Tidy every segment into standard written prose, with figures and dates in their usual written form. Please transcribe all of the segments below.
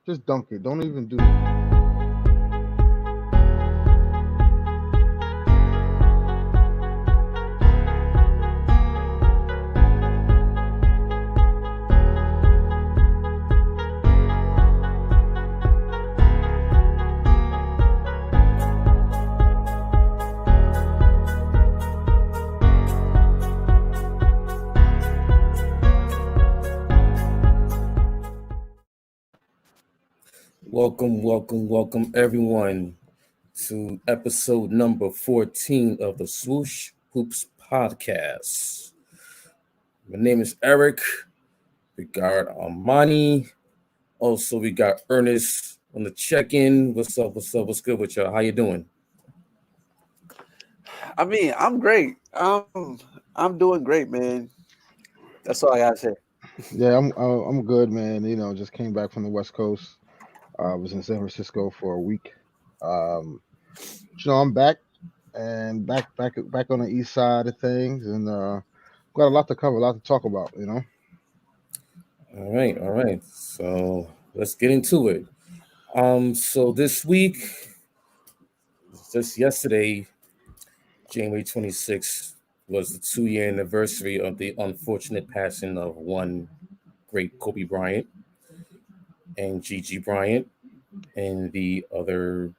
Just dunk it. Don't even do. Welcome everyone to episode number 14 of the Swoosh Hoops podcast. My name is Eric. We got Armani. Also, we got Ernest on the check-in. What's up? What's good with y'all? How you doing? I mean, I'm great. I'm doing great, man. That's all I gotta say. Yeah, I'm good, man. Just came back from the West Coast. I was in San Francisco for a week. Um, I'm back and back on the east side of things, and got a lot to cover, a lot to talk about. All right. So let's get into it. So this week, just yesterday, January 26th, was the 2-year anniversary of the unfortunate passing of one great Kobe Bryant and Gigi Bryant and the other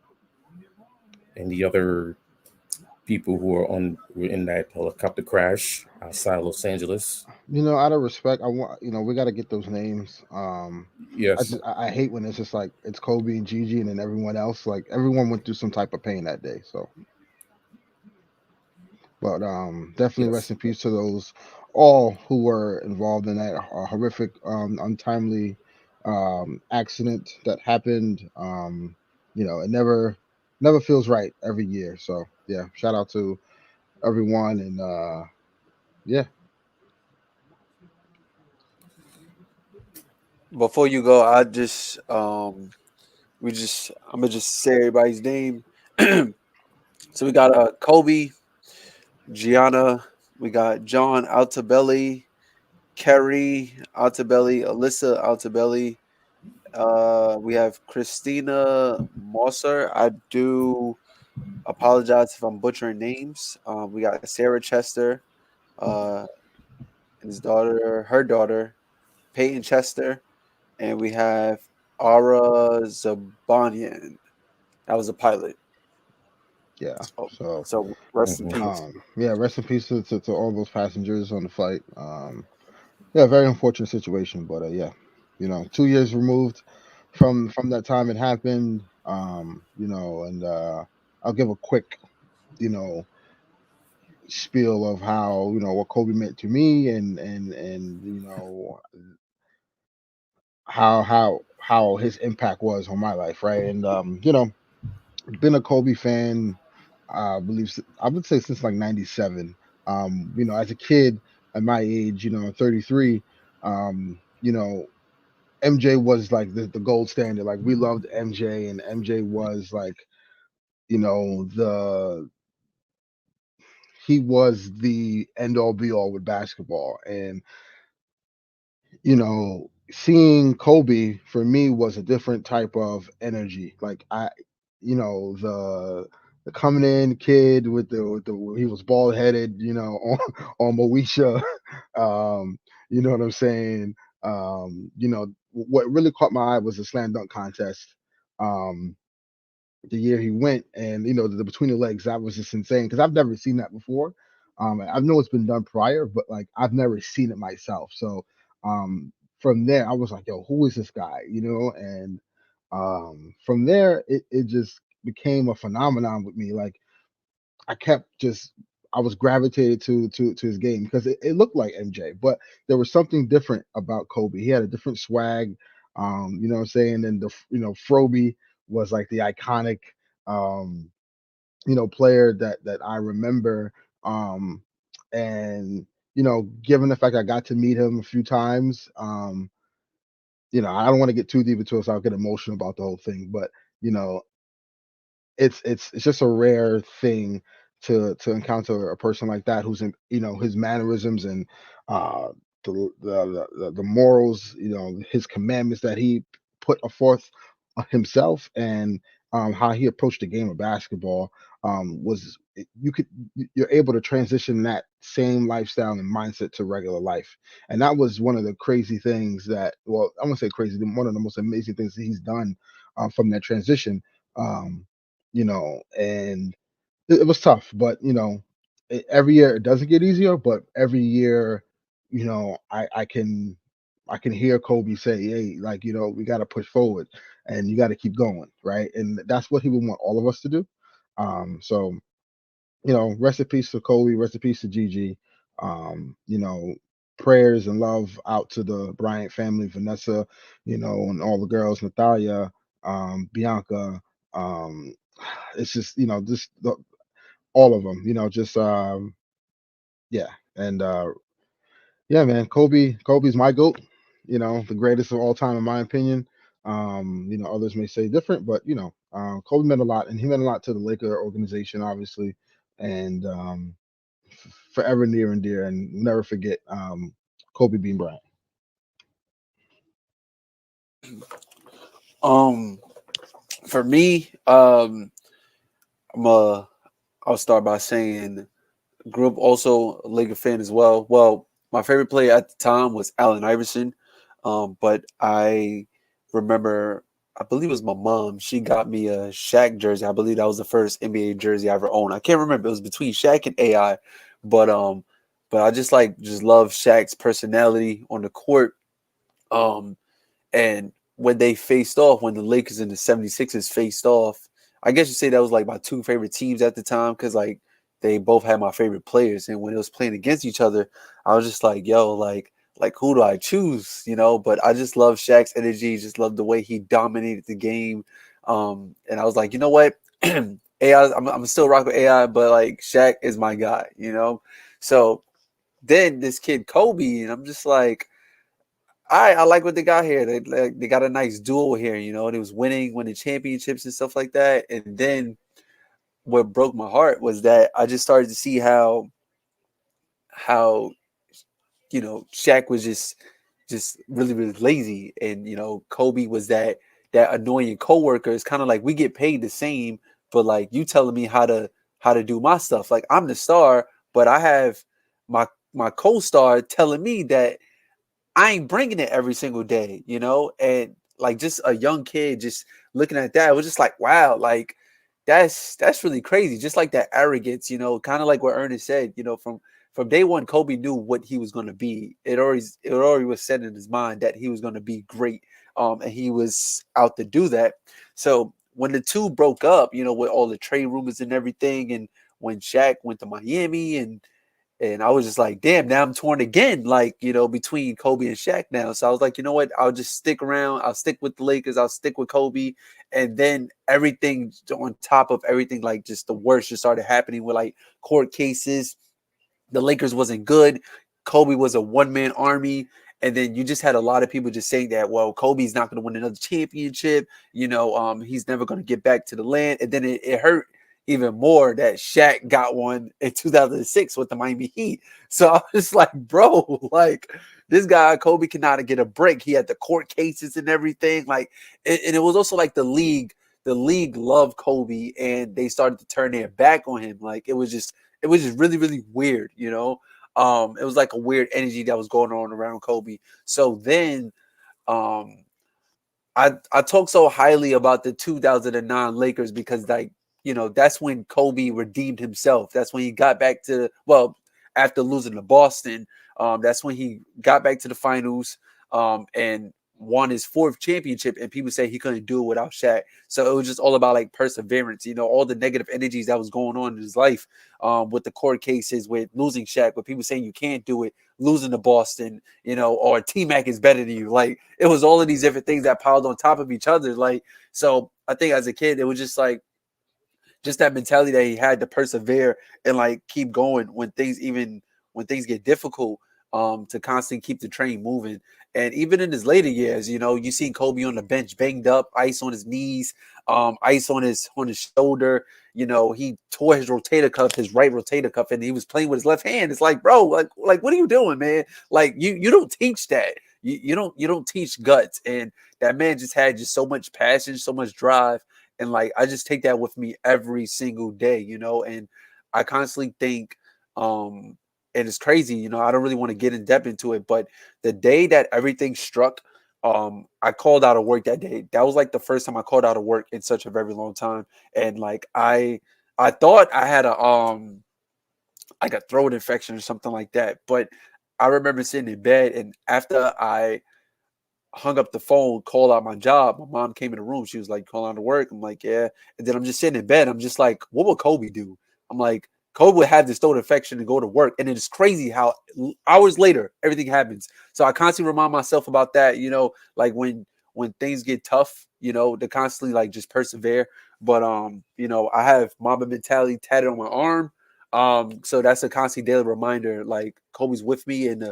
people who were in that helicopter crash outside Los Angeles. Out of respect, I want we got to get those names. Yes. I hate when it's just like it's Kobe and Gigi, and then everyone else. Like everyone went through some type of pain that day. So, but definitely rest Yes. in peace to those all who were involved in that horrific, untimely accident that happened. It never feels right every year. So yeah, shout out to everyone, and yeah. Before you go, I'm gonna just say everybody's name. So we got Kobe, Gianna, we got John Altabelli, Kerry Altabelli, Alyssa Altabelli. We have Christina Mosser. I do apologize if I'm butchering names. We got Sarah Chester, uh, her daughter, Peyton Chester, and we have Ara Zabanian. That was a pilot. Yeah. So, So so rest in Mhm. peace. yeah, rest in peace to all those passengers on the flight. Yeah, very unfortunate situation, but yeah, 2 years removed from that time it happened. And I'll give a quick, you know, spiel of how what Kobe meant to me, and how his impact was on my life, right? And been a Kobe fan. I would say since like '97. As a kid at my age, 33. MJ was like the gold standard. Like we loved MJ, and MJ was like, the he was the end all be all with basketball. And seeing Kobe for me was a different type of energy. Like the coming in kid with the he was bald headed, on Moesha. You know what I'm saying? What really caught my eye was the slam dunk contest. Um, the year he went, and the between the legs, that was just insane because I've never seen that before. I know it's been done prior, but like I've never seen it myself. So um from there I was like, yo, who is this guy? And from there it just became a phenomenon with me. Like I kept just I was gravitated to his game because it looked like MJ, but there was something different about Kobe. He had a different swag. You know what I'm saying? And Froby was like the iconic um, player that I remember. And given the fact I got to meet him a few times, I don't want to get too deep into it, so I'll get emotional about the whole thing. But you know, it's just a rare thing to encounter a person like that who's in his mannerisms and uh the morals, his commandments that he put forth himself and how he approached the game of basketball was you're able to transition that same lifestyle and mindset to regular life. And that was one of the crazy things that, well, I won't say crazy, one of the most amazing things that he's done from that transition. um, and it was tough, but every year it doesn't get easier, but every year, I can hear Kobe say, "Hey, like, we got to push forward, and you got to keep going, right?" And that's what he would want all of us to do. So rest in peace to Kobe, rest in peace to Gigi. Prayers and love out to the Bryant family, Vanessa, and all the girls, Natalia, Bianca. Um, it's just, just all of them, just yeah. And yeah, man, Kobe's my goat, the greatest of all time in my opinion. Others may say different, but Kobe meant a lot, and he meant a lot to the Laker organization, obviously, and forever near and dear, and never forget Kobe Bean Bryant. For me, I'll start by saying grew up also a Laker fan as well. Well, my favorite player at the time was Allen Iverson, but I remember, I believe it was my mom. She got me a Shaq jersey. I believe that was the first NBA jersey I ever owned. I can't remember. It was between Shaq and AI, but I just love Shaq's personality on the court. Um, and when they faced off, when the Lakers and the 76ers faced off, I guess you say that was like my two favorite teams at the time because like they both had my favorite players. And when it was playing against each other, I was just like, yo, like who do I choose? But I just love Shaq's energy, just love the way he dominated the game. And I was like, you know what? AI, I'm still rocking with AI, but like Shaq is my guy. So then this kid Kobe, and I'm just like, I like what they got here. They got a nice duo here, They was winning championships and stuff like that. And then what broke my heart was that I just started to see how Shaq was just really really lazy, and Kobe was that annoying coworker. It's kind of like we get paid the same, but like you telling me how to do my stuff. Like I'm the star, but I have my co-star telling me that I ain't bringing it every single day. And like just a young kid just looking at that, it was just like, wow, like that's really crazy. Just like that arrogance, kind of like what Ernest said, from day one, Kobe knew what he was going to be. It already was set in his mind that he was going to be great, and he was out to do that. So when the two broke up, with all the trade rumors and everything, and when Shaq went to Miami and I was just like, damn, now I'm torn again, like, between Kobe and Shaq now. So I was like, you know what? I'll just stick around. I'll stick with the Lakers. I'll stick with Kobe. And then everything on top of everything, like just the worst just started happening with like court cases. The Lakers wasn't good. Kobe was a one-man army. And then you just had a lot of people just saying that, well, Kobe's not going to win another championship. He's never going to get back to the land. And then it hurt even more that Shaq got one in 2006 with the Miami Heat. So I was like, bro, like this guy, Kobe cannot get a break. He had the court cases and everything. Like, and it was also like the league loved Kobe and they started to turn their back on him. Like it was just really, really weird. It was like a weird energy that was going on around Kobe. So then um I talk so highly about the 2009 Lakers because like, that's when Kobe redeemed himself. That's when he got back to, well, after losing to Boston, that's when he got back to the finals and won his fourth championship, and people say he couldn't do it without Shaq. So it was just all about like perseverance, all the negative energies that was going on in his life, with the court cases, with losing Shaq, with people saying you can't do it, losing to Boston, or T-Mac is better than you. Like it was all of these different things that piled on top of each other. Like, so I think as a kid, it was just like, just that mentality that he had to persevere and like keep going when things get difficult, to constantly keep the train moving. And even in his later years, you seen Kobe on the bench banged up, ice on his knees, ice on his shoulder. He tore his right rotator cuff, and he was playing with his left hand. It's like, bro, like what are you doing, man? Like you don't teach that. You don't teach guts, and that man just had just so much passion, so much drive, and like I just take that with me every single day, and I constantly think, and it's crazy, I don't really want to get in depth into it, but the day that everything struck, I called out of work that day. That was like the first time I called out of work in such a very long time, and like I thought I had a like a throat infection or something like that. But I remember sitting in bed, and after I hung up the phone, called out my job, my mom came in the room. She was like, "Calling out to work." I'm like, "Yeah." And then I'm just sitting in bed. I'm just like, "What would Kobe do?" I'm like, Kobe would have this throat infection and go to work. And it's crazy how hours later everything happens. So I constantly remind myself about that. Like when things get tough, to constantly like just persevere. But I have Mamba mentality tatted on my arm. So that's a constant daily reminder. Like Kobe's with me, and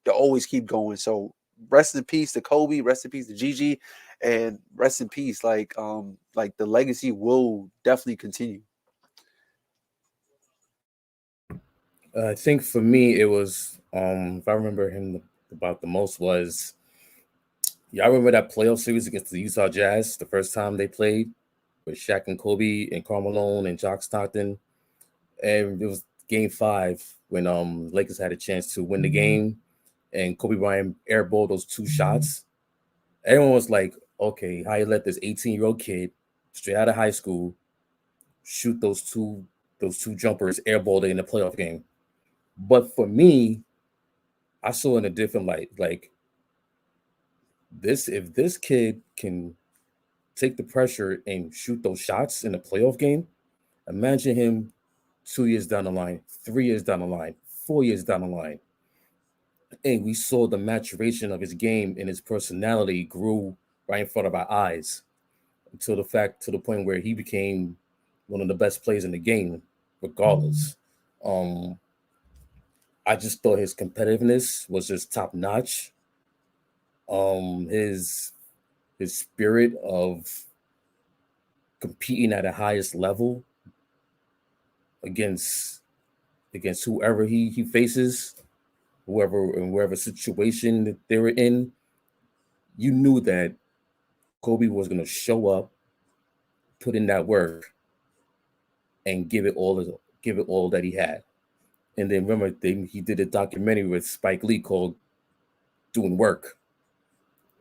to always keep going. So rest in peace to Kobe, rest in peace to Gigi, and rest in peace. Like the legacy will definitely continue. I think for me it was if I remember him about the most was, yeah, I remember that playoff series against the Utah Jazz, the first time they played with Shaq and Kobe and Karl Malone and Jock Stockton, and it was Game 5 when Lakers had a chance to win the game, and Kobe Bryant airballed those two shots. Everyone was like, "Okay, how you let this 18-year-old kid straight out of high school shoot those two jumpers airballed in the playoff game?" But for me, I saw it in a different light. Like this, if this kid can take the pressure and shoot those shots in a playoff game, imagine him 2 years down the line, 3 years down the line, 4 years down the line. And we saw the maturation of his game and his personality grew right in front of our eyes to the point where he became one of the best players in the game, regardless. Um, I just thought his competitiveness was just top notch. His spirit of competing at the highest level against against whoever he faces, whoever in wherever situation that they were in, you knew that Kobe was gonna show up, put in that work, and give it all that he had. And then remember, he did a documentary with Spike Lee called "Doing Work."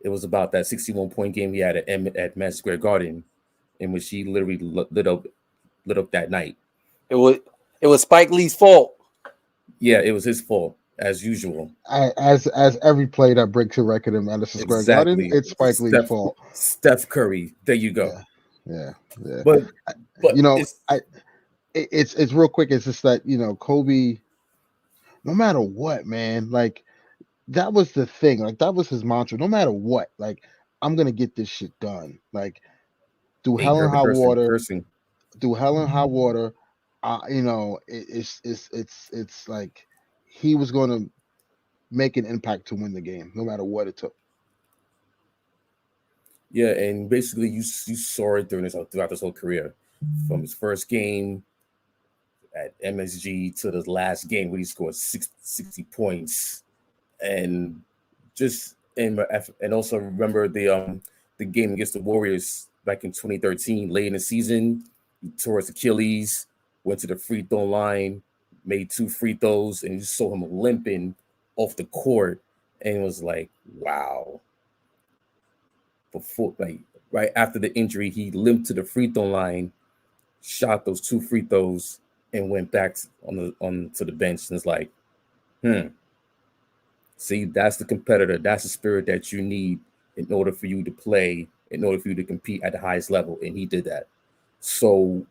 It was about that 61-point game he had at Madison Square Garden, in which he literally lit up that night. It was it was Spike Lee's fault. Yeah, it was his fault as usual. As every play that breaks a record in Madison Square Garden, Exactly. it's Spike Lee's fault. Steph Curry. There you go. Yeah, yeah, yeah. But You but know, it's it's real quick. It's just that Kobe, no matter what, man, like that was the thing. Like that was his mantra. No matter what, like I'm gonna get this shit done. Like through hey, you hell and heard the high person water, cursing. through hell and high water. It's like he was gonna make an impact to win the game, no matter what it took. Yeah, and basically you saw it throughout this whole career, from his first game at MSG to the last game where he scored 60 points, and just and also remember the game against the Warriors back in 2013, late in the season. He tore his Achilles, went to the free throw line, made two free throws, and you saw him limping off the court, and it was like, wow. Before, like, right after the injury, he limped to the free throw line, shot those two free throws, and went back on to the bench. And it's like, hmm. See, that's the competitor. That's the spirit that you need in order for you to play, in order for you to compete at the highest level. And he did that. So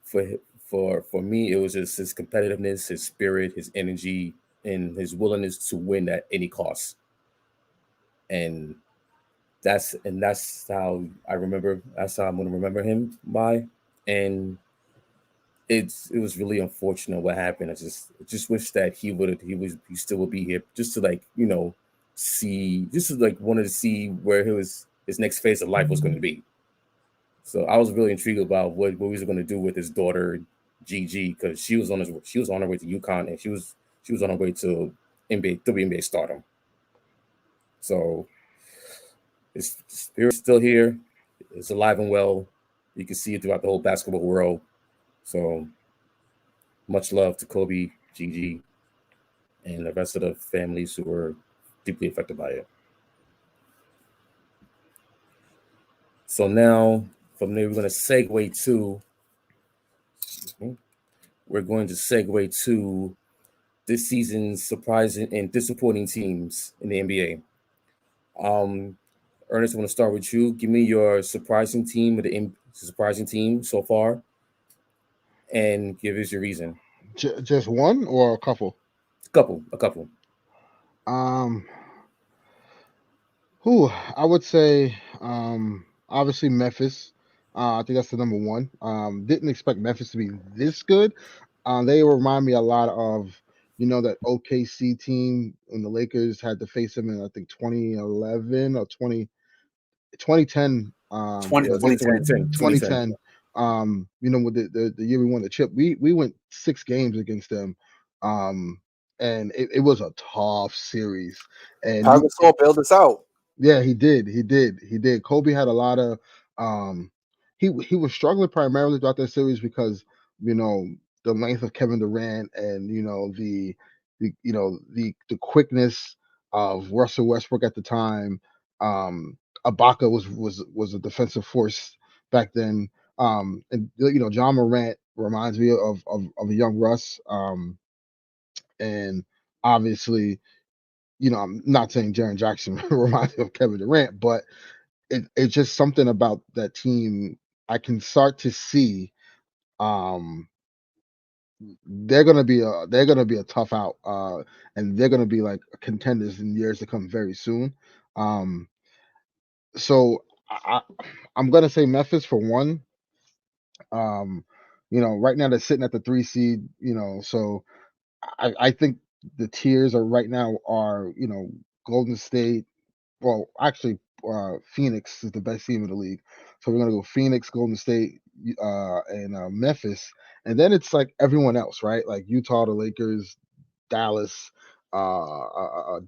for for me, it was just his competitiveness, his spirit, his energy, and his willingness to win at any cost. And that's how I remember. That's how I'm gonna remember him by. And it was really unfortunate what happened. I just wish that he still would be here, just to like see, just to like wanted to see where his next phase of life was going to be. So I was really intrigued about what he was going to do with his daughter Gigi, because she was on her way to UConn, and she was on her way to NBA WNBA stardom. So his spirit's still here. It's alive and well. You can see it throughout the whole basketball world. So much love to Kobe, Gigi, and the rest of the families who were deeply affected by it. So now from there we're going to segue to this season's surprising and disappointing teams in the NBA. Ernest, I want to start with you. Give me your surprising team so far, and give us your reason. Just one or a couple? A couple. Um, who I would say, obviously Memphis. I think that's the number one. Didn't expect Memphis to be this good. They remind me a lot of, that OKC team when the Lakers had to face them in I think 2011 or 2010. Yeah, I think 2010. 2010. 2010. 2010. With the year we won the chip, we went 6 games against them. And it was a tough series. And Pau Gasol bailed us out. yeah, he did. Kobe had a lot of he was struggling primarily throughout that series because you know the length of Kevin Durant and the quickness of Russell Westbrook at the time. Ibaka was a defensive force back then. And John Morant reminds me of a young Russ. And obviously, I'm not saying Jaren Jackson reminds me of Kevin Durant, but it's just something about that team. I can start to see um, they're gonna be a tough out, and they're gonna be like contenders in years to come very soon. Um, so I'm gonna say Memphis for one. Um, right now they're sitting at the 3 seed. So I think the tiers are right now are Golden State. Well, actually, Phoenix is the best team in the league. So we're gonna go Phoenix, Golden State, and Memphis, and then it's like everyone else, right? Like Utah, the Lakers, Dallas,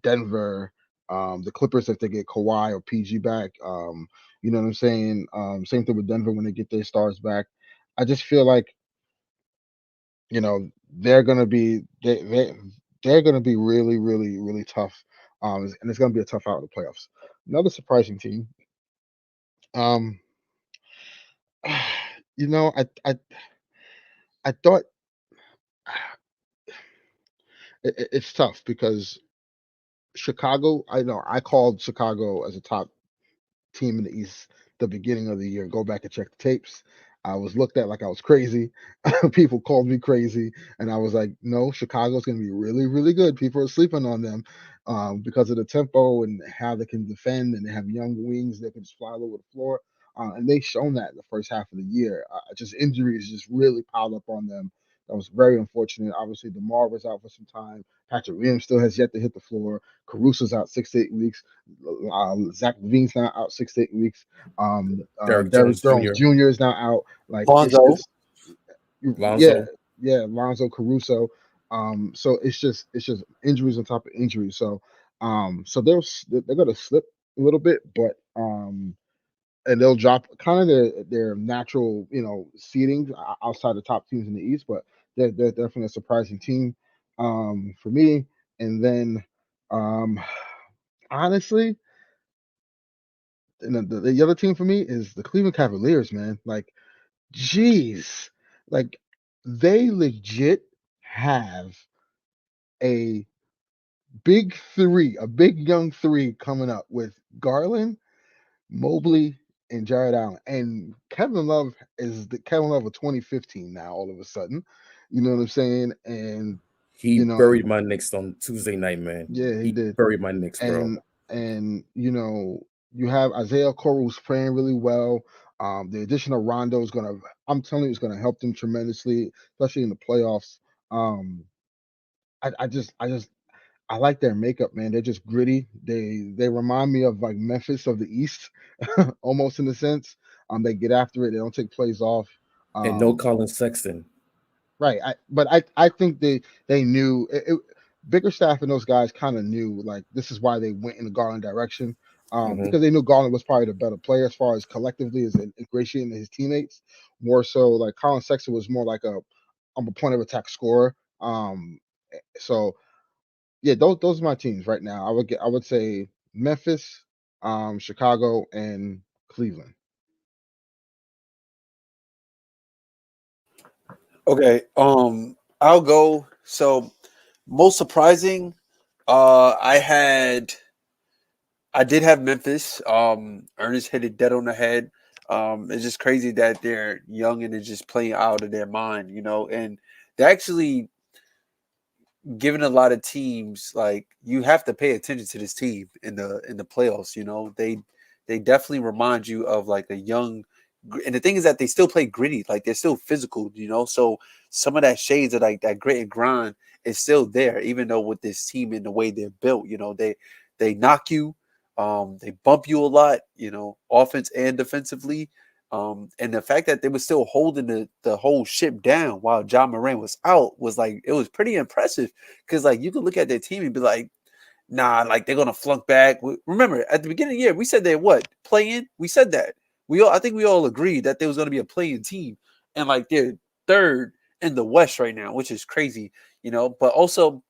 Denver, the Clippers if they get Kawhi or PG back. You know what I'm saying? Same thing with Denver when they get their stars back. I just feel like they're gonna be they're gonna be really, really, really tough. And it's gonna be a tough out in the playoffs. Another surprising team. Um, I thought it's tough because Chicago. I know I called Chicago as a top team in the East the beginning of the year. Go back and check the tapes. I was looked at like I was crazy. People called me crazy, and I was like, "No, Chicago's going to be really, really good." People are sleeping on them because of the tempo and how they can defend, and they have young wings that can just fly all over the floor. And they've shown that in the first half of the year. Just injuries just really piled up on them. That was very unfortunate. Obviously, DeMar was out for some time. Patrick Williams still has yet to hit the floor. Caruso's out 6 to 8 weeks. Zach Levine's now out 6 to 8 weeks. Derrick Derrick Jones Jones Jr., Jr. is now out. Like it's Lonzo. just yeah, Lonzo, yeah, Lonzo Caruso. So it's just injuries on top of injuries. So they're gonna slip a little bit, but and they'll drop kind of their natural seeding outside the top teams in the East, but they're definitely a surprising team for me. And then um honestly, and the other team for me is the Cleveland Cavaliers, man. Like, jeez, like they legit have a big three, a big young three coming up with Garland, Mobley, and Jared Allen. And Kevin Love is the Kevin Love of 2015 now, all of a sudden. You know what I'm saying? And he you know, buried my Knicks on Tuesday night, man. yeah, he He did. buried my Knicks, bro. And you have Isaiah Coro who's playing really well. The addition of Rondo is gonna, I'm telling you, it's gonna help them tremendously, especially in the playoffs. Um, I like their makeup, man. They're just gritty. They remind me of like Memphis of the East, almost in a sense. They get after it. They don't take plays off. And no Um, Colin Sexton. right. But I think they knew it. Bickerstaff and those guys kind of knew like this is why they went in the Garland direction. Hmm. Because they knew Garland was probably the better player as far as collectively as ingratiating his teammates. More so, like Colin Sexton was more like I'm a point of attack scorer. So yeah, those are my teams right now. I would say Memphis, Chicago, and Cleveland. Okay. I'll go. So most surprising, I did have Memphis. Ernest hit it dead on the head. It's just crazy that they're young and they're just playing out of their mind, and they actually given a lot of teams like you have to pay attention to this team in the playoffs. They definitely remind you of like a young, and the thing is that they still play gritty, like they're still physical. So some of that shades of like that grit and grind is still there, even though with this team and the way they're built. They knock you, they bump you a lot, offense and defensively. And the fact that they were still holding the whole ship down while John Moran was out was like it was pretty impressive because like you could look at their team and be like, nah, like they're gonna flunk back. Remember at the beginning of the year we said they what play in. We said that I think we all agreed that there was gonna be a play-in team, and like they're third in the West right now, which is crazy, But also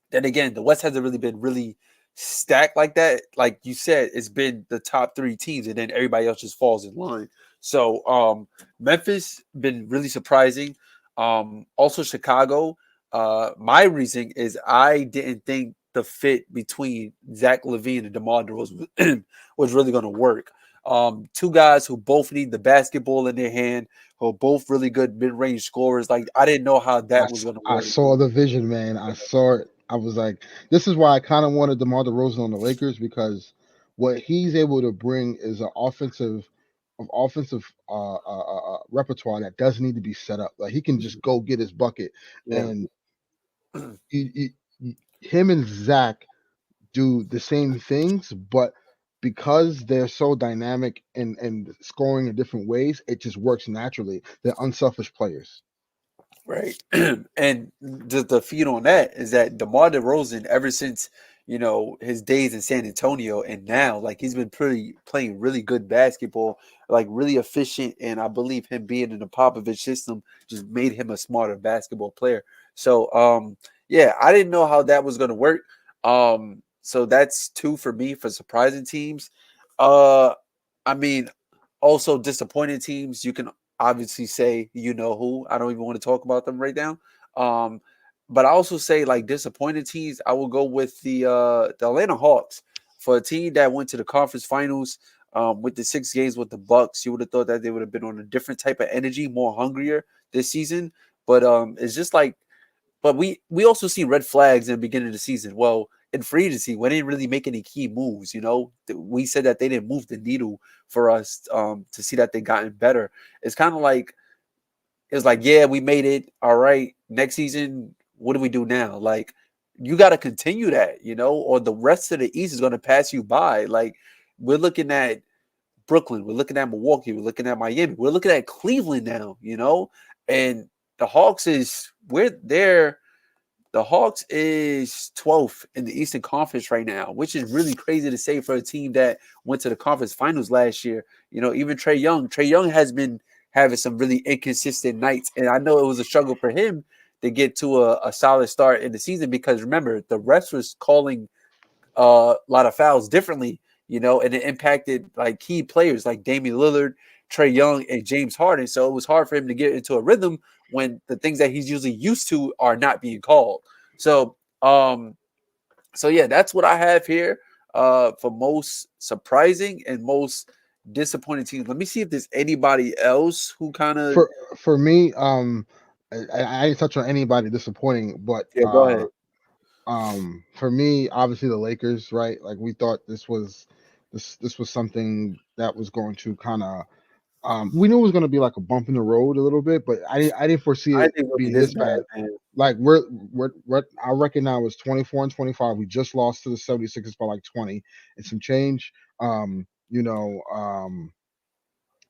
then again, the West hasn't really been really stacked like that. Like you said, it's been the top three teams, and then everybody else just falls in line. So Memphis been really surprising. Also Chicago. My reason is I didn't think the fit between Zach LaVine and DeMar DeRozan was really going to work. Two guys who both need the basketball in their hand, who are both really good mid-range scorers. Like I didn't know how that was going to I work. saw the vision, man. I saw it. I was like, this is why I kind of wanted DeMar DeRozan on the Lakers because what he's able to bring is an offensive repertoire that doesn't need to be set up. Like he can just go get his bucket, Yeah. and him and Zach do the same things, but because they're so dynamic and scoring in different ways, it just works naturally. They're unselfish players. Right. And the feed on that is that DeMar DeRozan, ever since, his days in San Antonio and now, like he's been pretty playing really good basketball, like really efficient. And I believe him being in the Popovich system just made him a smarter basketball player. So yeah, I didn't know how that was gonna work. So that's two for me for surprising teams. Uh I mean, also disappointed teams, you can obviously say who. I don't even want to talk about them right now. Um, but I also say like disappointed teams. I will go with the Atlanta Hawks for a team that went to the conference finals with the 6 games with the Bucks. You would have thought that they would have been on a different type of energy, more hungrier this season. But it's just like but we also see red flags in the beginning of the season. Well, in free agency, when they didn't really make any key moves, we said that they didn't move the needle for us to see that they gotten better. It's kind of like it's like, yeah, we made it. All right, next season, what do we do now? Like, you got to continue that, or the rest of the East is going to pass you by. Like, we're looking at Brooklyn, we're looking at Milwaukee, we're looking at Miami, we're looking at Cleveland now, and the Hawks is we're there. The Hawks is 12th in the Eastern Conference right now, which is really crazy to say for a team that went to the conference finals last year. Even Trey Young has been having some really inconsistent nights, and I know it was a struggle for him to get to a solid start in the season because remember the refs was calling a lot of fouls differently, and it impacted like key players like Damian Lillard, Trey Young, and James Harden. So it was hard for him to get into a rhythm when the things that he's usually used to are not being called. So, so yeah, that's what I have here for most surprising and most disappointing teams. Let me see if there's anybody else who kind of For me, I didn't touch on anybody disappointing, but yeah. Go ahead. for me, obviously the Lakers, right? Like we thought this was something that was going to kind of we knew it was going to be like a bump in the road a little bit, but I didn't foresee I it think it'll be being this this bad, bad. man. Like we're I reckon now it's 24-25. We just lost to the 76ers by like 20 and some change.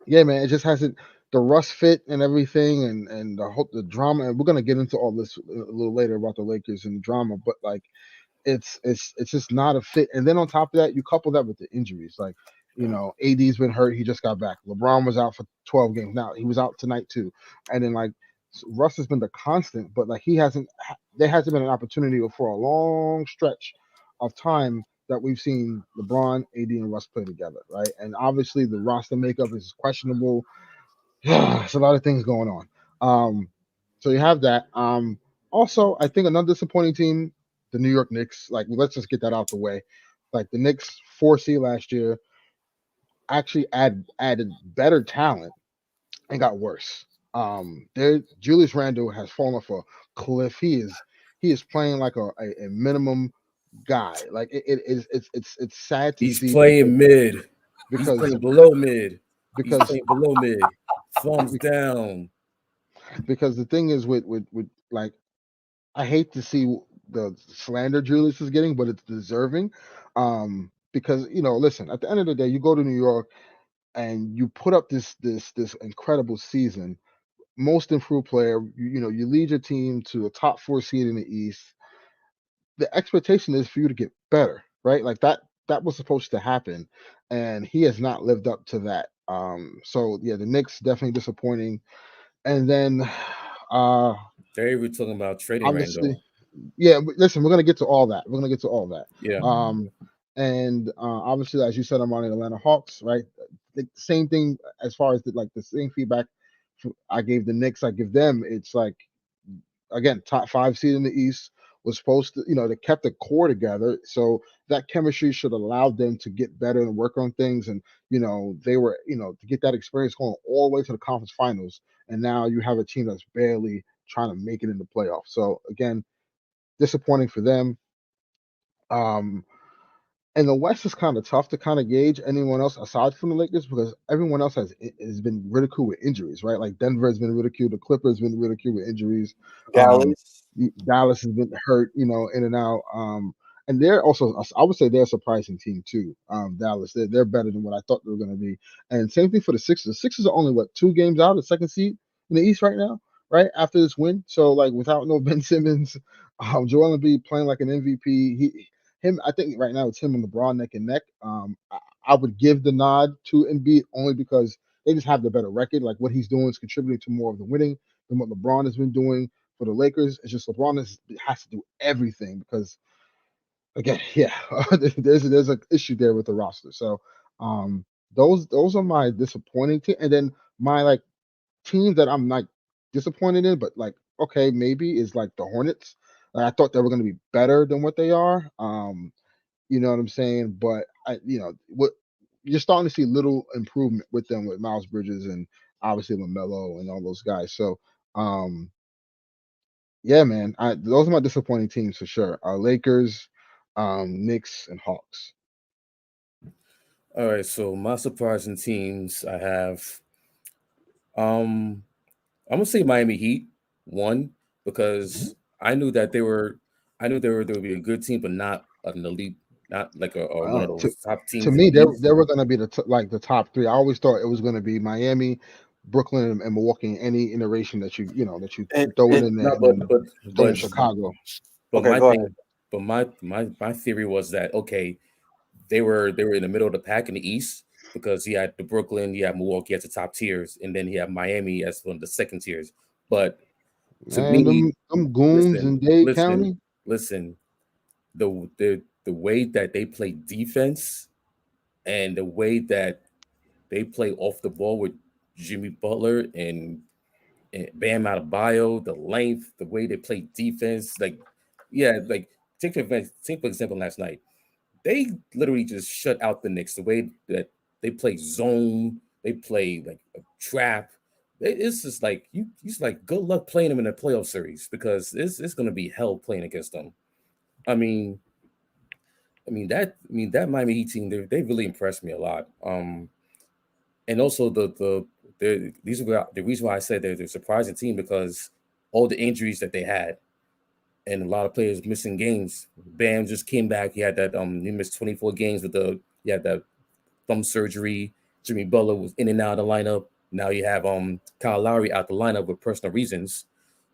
Yeah, man, it just hasn't. the Russ fit and everything, and the drama, and we're gonna get into all this a little later about the Lakers and the drama, but like it's just not a fit. And then on top of that, you couple that with the injuries. Like, AD's been hurt, he just got back. LeBron was out for 12 games. Now he was out tonight too. And then like Russ has been the constant, but like there hasn't been an opportunity for a long stretch of time that we've seen LeBron, AD, and Russ play together, right? And obviously the roster makeup is questionable. There's a lot of things going on. So you have that. Also, I think another disappointing team, the New York Knicks. Like, let's just get that out the way. Like the Knicks 4C last year actually added better talent and got worse. There Julius Randle has fallen off a cliff. He is playing like a minimum guy. Like it's sad to He's see playing mid. He's because playing below mid. He's because playing below mid. Thumbs down. because the thing is with like I hate to see the slander Julius is getting, but it's deserving. Because listen, at the end of the day, you go to New York and you put up this incredible season, most improved player. You lead your team to a top 4 seed in the East. The expectation is for you to get better, right? Like that was supposed to happen, and he has not lived up to that. So yeah, the Knicks definitely disappointing. And then, uh, They were talking about trading obviously, Randall. yeah. But listen, we're gonna get to all that. We're gonna get to all that. Yeah. And obviously, as you said, I'm on the Atlanta Hawks, right? The same thing as far as the same feedback I gave the Knicks. I give them. It's like again, top 5 seed in the East was supposed to, they kept the core together. So that chemistry should allow them to get better and work on things. And, they were, to get that experience going all the way to the conference finals. And now you have a team that's barely trying to make it in the playoffs. So again, disappointing for them. Um, and the West is kind of tough to kind of gauge anyone else aside from the Lakers because everyone else has been ridiculed with injuries, right? Like Denver has been ridiculed, the Clippers been ridiculed with injuries. Um, Dallas. Dallas has been hurt, in and out. And they're also, I would say, they're a surprising team too. Dallas, they're better than what I thought they were going to be. And same thing for the Sixers. The Sixers are only 2 games out of the second seed in the East right now, right after this win. So like without no Ben Simmons, Joel Embiid playing like an MVP. I think right now it's him and LeBron neck and neck. I would give the nod to Embiid only because they just have the better record. Like what he's doing is contributing to more of the winning than what LeBron has been doing for the Lakers. It's just LeBron has to do everything because again, yeah, there's an issue there with the roster. So those are my disappointing team, and then my like teams that I'm like disappointed in, but like okay, maybe is like the Hornets. Like, I thought they were going to be better than what they are. You know what I'm saying? But what you're starting to see little improvement with them with Miles Bridges and obviously LaMelo and all those guys. So yeah, man, those are my disappointing teams for sure. Lakers, Knicks, and Hawks. All right. So my surprising teams I have. Um, I'm gonna say Miami Heat one because I knew they would be a good team, but not an elite, not like one Uh, of to those top to teams in me, the East. they were going to be like the top three. I always thought it was going to be Miami, Brooklyn, and Milwaukee in any iteration that you throw it And in there, No, and then throw in but Chicago. but okay, my go ahead. thing, but my theory was that okay, they were in the middle of the pack in the East because he had the Brooklyn, he had Milwaukee as the top tiers, and then he had Miami as one of the second tiers. But to Man, me, them goons listen, in Dade listen, County. listen. The way that they play defense and the way that they play off the ball with Jimmy Butler and Bam Adebayo, the length, the way they play defense, like yeah, like take for example last night. They literally just shut out the Knicks. The way that they play zone, they play like a trap. It's just like just like good luck playing them in a playoff series because it's going to be hell playing against them. I mean, that Miami Heat team they really impressed me a lot. And also these were the reason why I said they're a surprising team because all the injuries that they had and a lot of players missing games. Bam just came back. He had that he missed 24 games with he had that thumb surgery. Jimmy Butler was in and out of the lineup. Now you have Kyle Lowry out the lineup with personal reasons.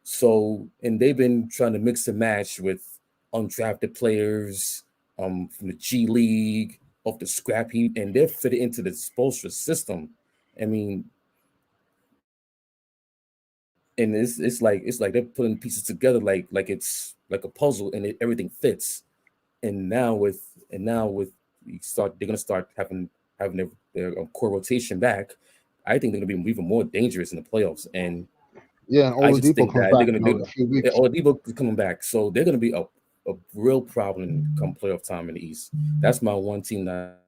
So, and they've been trying to mix and match with undrafted players from the G League, off the scrap heap, and they're fitted into the Spoelstra system. I mean, and it's like they're putting pieces together like it's like a puzzle, and everything fits. And now with they're gonna start having their core rotation back. I think they're gonna be even more dangerous in the playoffs, and Yeah, and I just Oladipo think comes that they're back gonna in be a few weeks. Oladipo is coming back, so they're gonna be a real problem come playoff time in the East. That's my one team that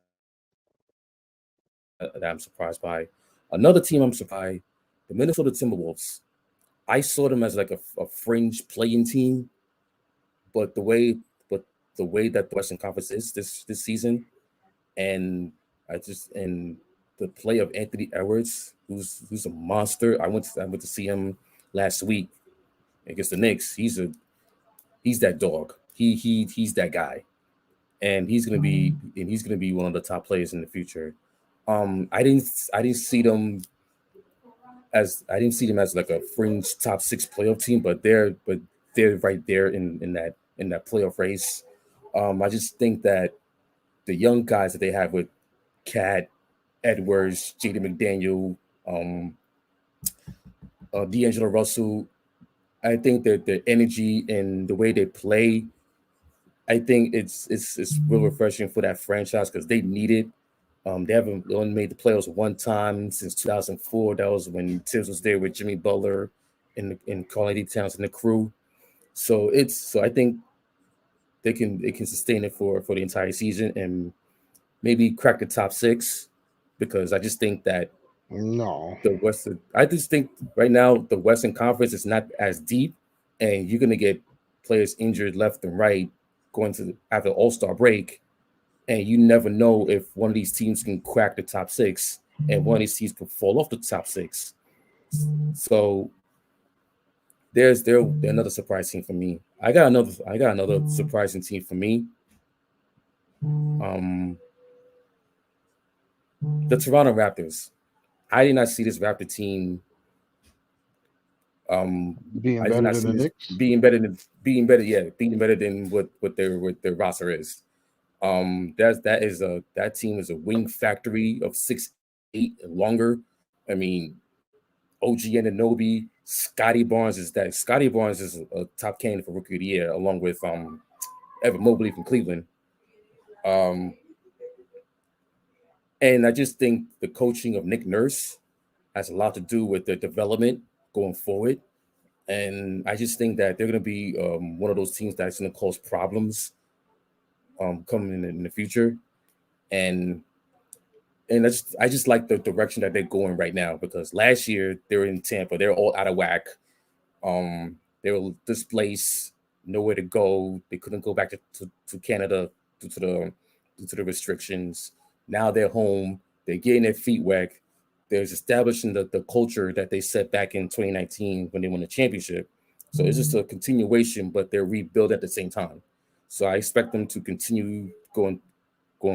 I'm surprised by. Another team I'm surprised, the Minnesota Timberwolves. I saw them as like a fringe playing team, but the way that the Western Conference is this season, and and the play of Anthony Edwards, who's a monster. I went to see him last week against the Knicks. He's that dog. He's that guy, and he's gonna be one of the top players in the future. I didn't see them as like a fringe top six playoff team, but they're right there in that playoff race. I just think that the young guys that they have with Cat, Edwards, J.D. McDaniel, um, D'Angelo Russell, I think that the energy and the way they play, I think it's real refreshing for that franchise because they need it. They only made the playoffs one time since 2004. That was when Tibbs was there with Jimmy Butler and Karl-Anthony Towns and the crew. So I think they can sustain it for the entire season and maybe crack the top six because I just think that No. I just think right now the Western Conference is not as deep, and you're gonna get players injured left and right going to after All-Star break, and you never know if one of these teams can crack the top six and one of these teams can fall off the top six. So they're another surprise team for me. I got another surprising team for me. Um, the Toronto Raptors. I did not see this Raptor team. Being I did better not than see the this Knicks. being better than what their roster is. That team is a wing factory of 6'8" and longer. I mean, OG Ananobi, Scotty Barnes is a top candidate for Rookie of the Year, along with Evan Mobley from Cleveland. Um, and I just think the coaching of Nick Nurse has a lot to do with their development going forward. And I just think that they're going to be one of those teams that's going to cause problems coming in the future. And I just like the direction that they're going right now because last year they were in Tampa, they're all out of whack. They were displaced, nowhere to go. They couldn't go back to Canada due to the restrictions. Now they're home. They're getting their feet wet. They're establishing the culture that they set back in 2019 when they won the championship. So it's just a continuation, but they're rebuilt at the same time. So I expect them to continue going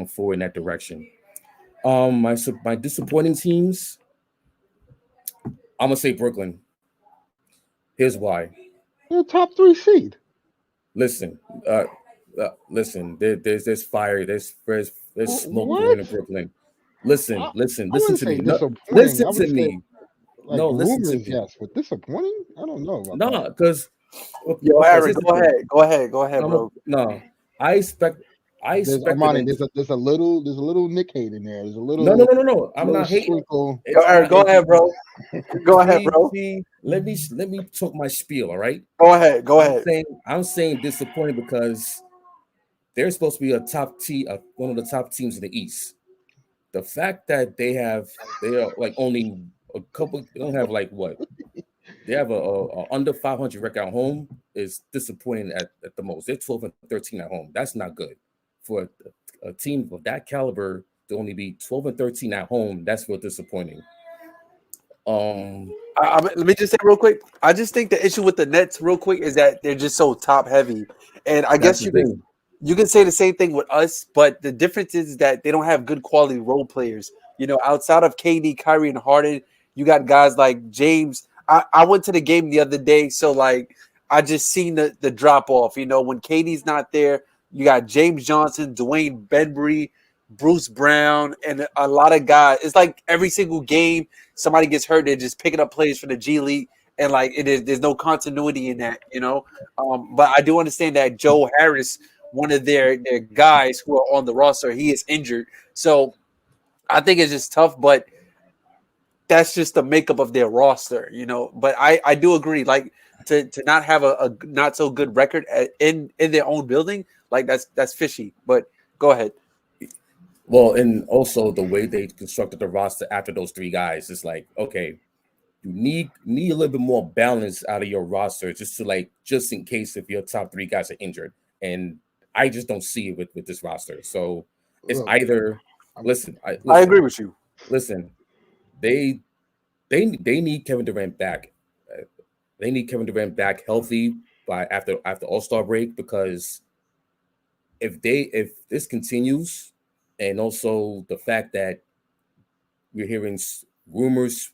forward in that direction. My disappointing teams, I'm gonna say Brooklyn. Here's why. They're a top 3 seed. Listen, listen. There's fire. There's smoke What? brewing in Brooklyn. Listen, I, listen, I listen wouldn't to say me. No, disappointing. listen I would to say me. like No, listen to rumors, me. yes, but disappointing? I don't know about No, that. Yo, because Eric, here's the go thing. ahead. Go ahead, bro. No. I expect. I There's expected Armani. them. There's a little Nick hate in there. There's a No, no, little no, no, no. I'm little not hating. sprinkle. Yo, It's Eric, not. go ahead, bro. Go ahead, See, bro. let me talk my spiel. All right. Go ahead. Go I'm ahead. saying I'm saying disappointed because they're supposed to be one of the top teams in the East. The fact that they are like only a couple, they don't have like what they have a under 500 record at home is disappointing at the most. They're 12-13 at home. That's not good for a team of that caliber to only be 12-13 at home. That's real disappointing. Um, Let me just say real quick. I just think the issue with the Nets, real quick, is that they're just so top heavy, and I that's guess the thing. you can say the same thing with us, but the difference is that they don't have good quality role players. You know, outside of KD, Kyrie, and Harden, You got guys like James. I went to the game the other day, so like I just seen the drop off. You know, when Katie's not there, you got James Johnson, Dwayne Benbury, Bruce Brown, and a lot of guys. It's like every single game somebody gets hurt, they're just picking up players for the G League, and like there's no continuity in that. You know, but I do understand that Joe Harris, one of their guys who are on the roster, he is injured. So I think it's just tough, but that's just the makeup of their roster, you know. But I do agree, like to not have a not so good record in their own building, like that's fishy. But go ahead. Well, and also the way they constructed the roster after those three guys is like, okay, you need a little bit more balance out of your roster just in case if your top three guys are injured. And I just don't see it with this roster. So it's Look, either I'm, I agree with you. listen, they need Kevin Durant back. They need Kevin Durant back healthy by after All-Star break, because if this continues, and also the fact that we're hearing rumors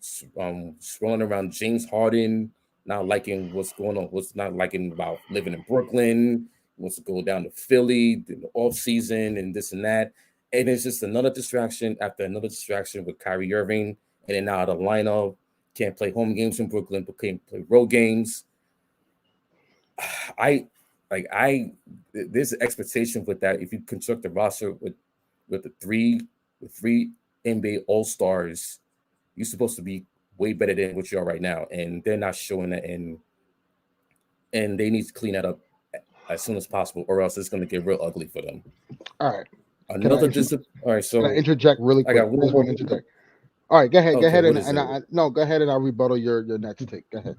swirling around James Harden not liking what's going on, what's not liking about living in Brooklyn, wants to go down to Philly in the offseason and this and that. And it's just another distraction after another distraction with Kyrie Irving, and then out of the lineup, can't play home games in Brooklyn, but can't play road games. There's an expectation with that. If you construct a roster with three NBA All-Stars, you're supposed to be way better than what you are right now, and they're not showing that. And they need to clean that up as soon as possible, or else it's going to get real ugly for them. all right. All right, Can I so interject really I quick? got I one just want more. to interject. All right, go ahead. Go Okay, ahead what is it? go ahead and I'll rebuttal your next take. Go ahead.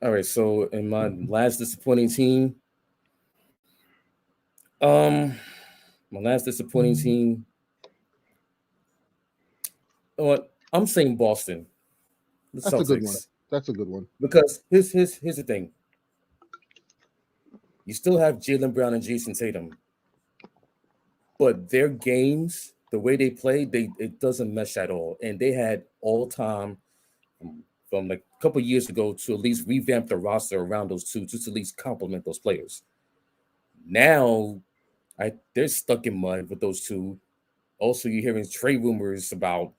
All right, so in my last disappointing team, um, my last disappointing team, you know what? I'm saying Boston, the That's a good one. Celtics, That's a good one. because here's the thing. You still have Jaylen Brown and Jason Tatum, but their games, the way they play, it doesn't mesh at all. And they had all time from like a couple years ago to at least revamp the roster around those two, just to at least complement those players. Now, they're stuck in mud with those two. Also, you're hearing trade rumors about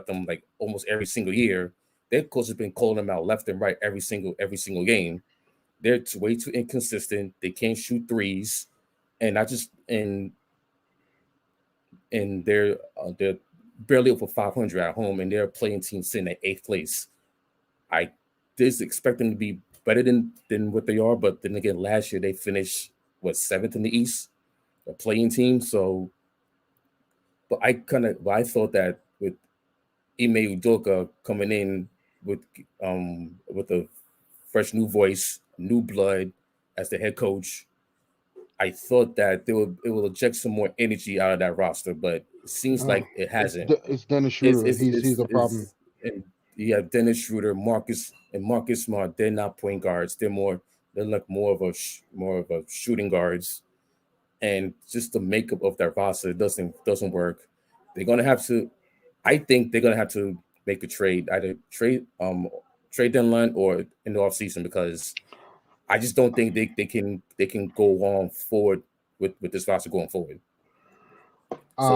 them like almost every single year. Their coach has been calling them out left and right every single game. They're way too inconsistent. They can't shoot threes, and I just and they're barely over 500 at home, and they're playing team sitting at eighth place. I did expect them to be better than what they are, but then again, last year they finished seventh in the East, a playing team. So, but I thought that with Ime Udoka coming in with a fresh new voice, new blood as the head coach, I thought that it will inject some more energy out of that roster, but it seems Oh, like it hasn't. it's Dennis It's Schroeder. it's He's it's, the problem. it's and you have Dennis Schroeder, Marcus Smart. They're not point guards. They're like more of a shooting guards, and just the makeup of that roster doesn't work. They're gonna have to. I think they're gonna have to make a trade, either trade deadline or in the offseason, because I just don't think they can go on forward with this roster going forward. Um,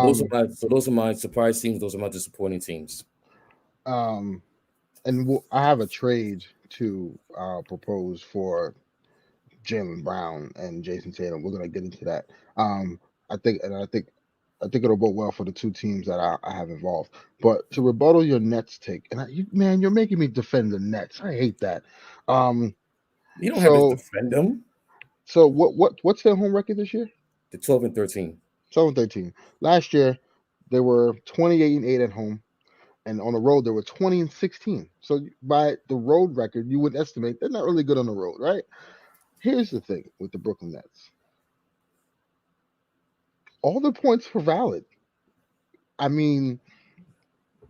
So those are my surprise teams. Those are my disappointing teams. um, and I have a trade to propose for Jalen Brown and Jason Tatum. We're gonna get into that. Um, I think it'll go well for the two teams that I have involved. But to rebuttal your Nets take, and man, you're making me defend the Nets. I hate that. Um, You don't have to so defend them. what's their home record this year? The 12-13. 7-13. Last year they were 28-8 at home, and on the road they were 20-16. So by the road record, you would estimate they're not really good on the road, right? Here's the thing with the Brooklyn Nets. All the points were valid. I mean,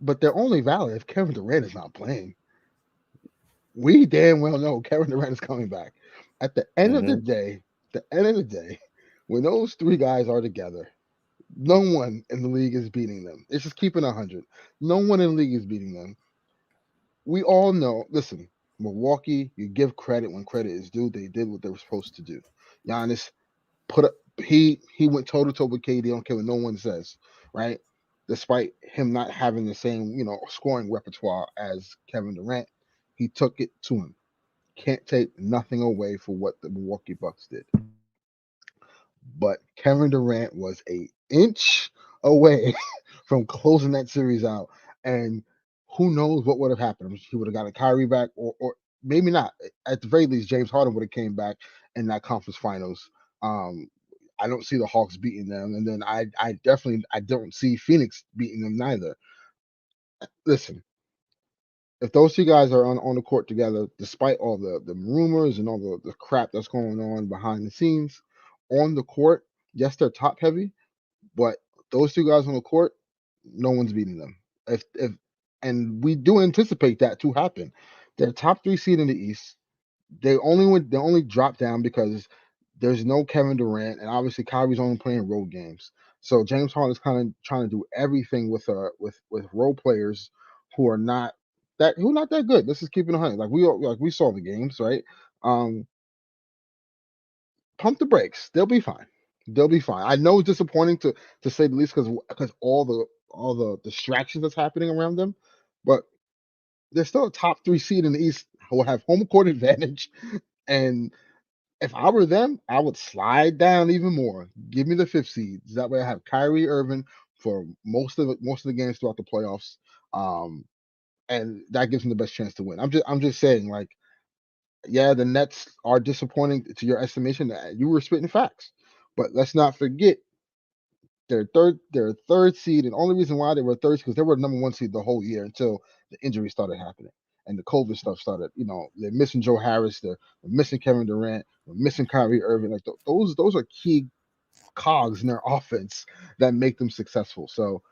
but they're only valid if Kevin Durant is not playing. We damn well know Kevin Durant is coming back. At the end of the Mm-hmm. day, when those three guys are together, No one in the league is beating them. It's just keeping 100. No one in the league is beating them. We all know. Listen, Milwaukee, you give credit when credit is due. They did what they were supposed to do. Giannis put up. He went toe to toe with KD. I don't care what no one says, right? Despite him not having the same scoring repertoire as Kevin Durant, he took it to him. Can't take nothing away for what the Milwaukee Bucks did. But Kevin Durant was a inch away from closing that series out, and who knows what would have happened? He would have got a Kyrie back, or maybe not. At the very least, James Harden would have came back in that conference finals. Um, I don't see the Hawks beating them, and then I definitely I don't see Phoenix beating them neither. Listen, if those two guys are on the court together, despite all the rumors and all the crap that's going on behind the scenes, on the court, yes, they're top heavy, but those two guys on the court, no one's beating them. If and we do anticipate that to happen. They're top three seed in the East. They only dropped down because there's no Kevin Durant, and obviously Kyrie's only playing road games. So James Harden is kind of trying to do everything with role players who are not that good. This is keeping a hundred. Like we saw the games, right? Um, Pump the brakes. They'll be fine. They'll be fine. I know it's disappointing to say the least because all the distractions that's happening around them, but they're still a top three seed in the East who will have home court advantage. And if I were them, I would slide down even more. Give me the fifth seed. That way I have Kyrie Irving for most of the games throughout the playoffs. Um, and that gives them the best chance to win. I'm just saying, like, yeah, the Nets are disappointing to your estimation. You were spitting facts, but let's not forget they're third seed, and only reason why they were third is because they were number one seed the whole year until the injuries started happening and the COVID stuff started. They're missing Joe Harris, they're missing Kevin Durant, they're missing Kyrie Irving. Like those are key cogs in their offense that make them successful. So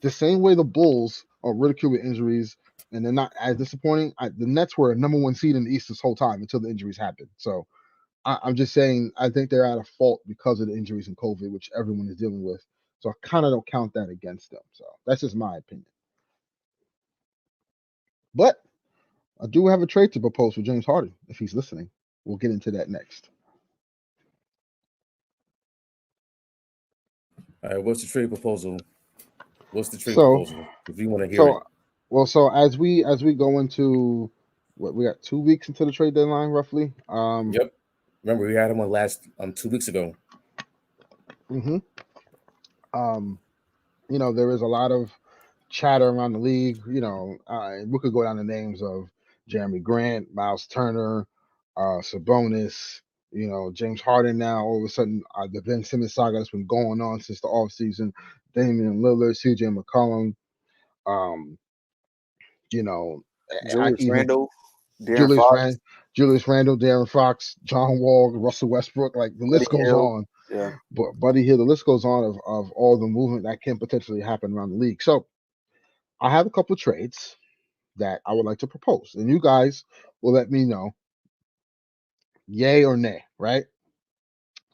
the same way the Bulls are ridiculed with injuries and they're not as disappointing, the Nets were a number one seed in the East this whole time until the injuries happened. So I'm just saying I think they're at a fault because of the injuries and COVID, which everyone is dealing with. So I kind of don't count that against them. So that's just my opinion. But I do have a trade to propose for James Harden if he's listening. We'll get into that next. All right, what's the trade proposal? What's the trade So proposal? If you want to hear it. so so as we go into what we got 2 weeks into the trade deadline roughly. Yep. Remember, we had him on last 2 weeks ago. Mhm. Um, there is a lot of chatter around the league. We could go down the names of Jeremy Grant, Miles Turner, Sabonis. James Harden. Now all of a sudden, the Ben Simmons saga that's been going on since the offseason. Damian Lillard, C.J. McCollum. Um, you know, Julius even Randle, Darren Julius Fox, Rand, Julius Randle, Darren Fox, John Wall, Russell Westbrook. Like the Buddy list goes Hield. on. Yeah. But Buddy Hill, the list goes on of all the movement that can potentially happen around the league. So I have a couple of trades that I would like to propose, and you guys will let me know, yay or nay, right?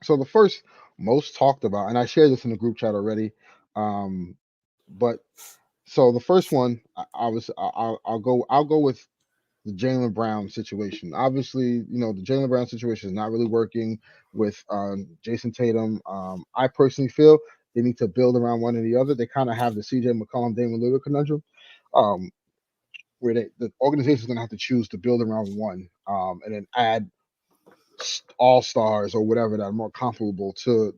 So the first most talked about, and I shared this in the group chat already, but so the first one, I'll go with the Jaylen Brown situation. Obviously, the Jaylen Brown situation is not really working with Jason Tatum. I personally feel they need to build around one or the other. They kind of have the CJ McCollum, Damian Lillard conundrum, um, where the organization is going to have to choose to build around one, and then add all stars or whatever that are more comparable to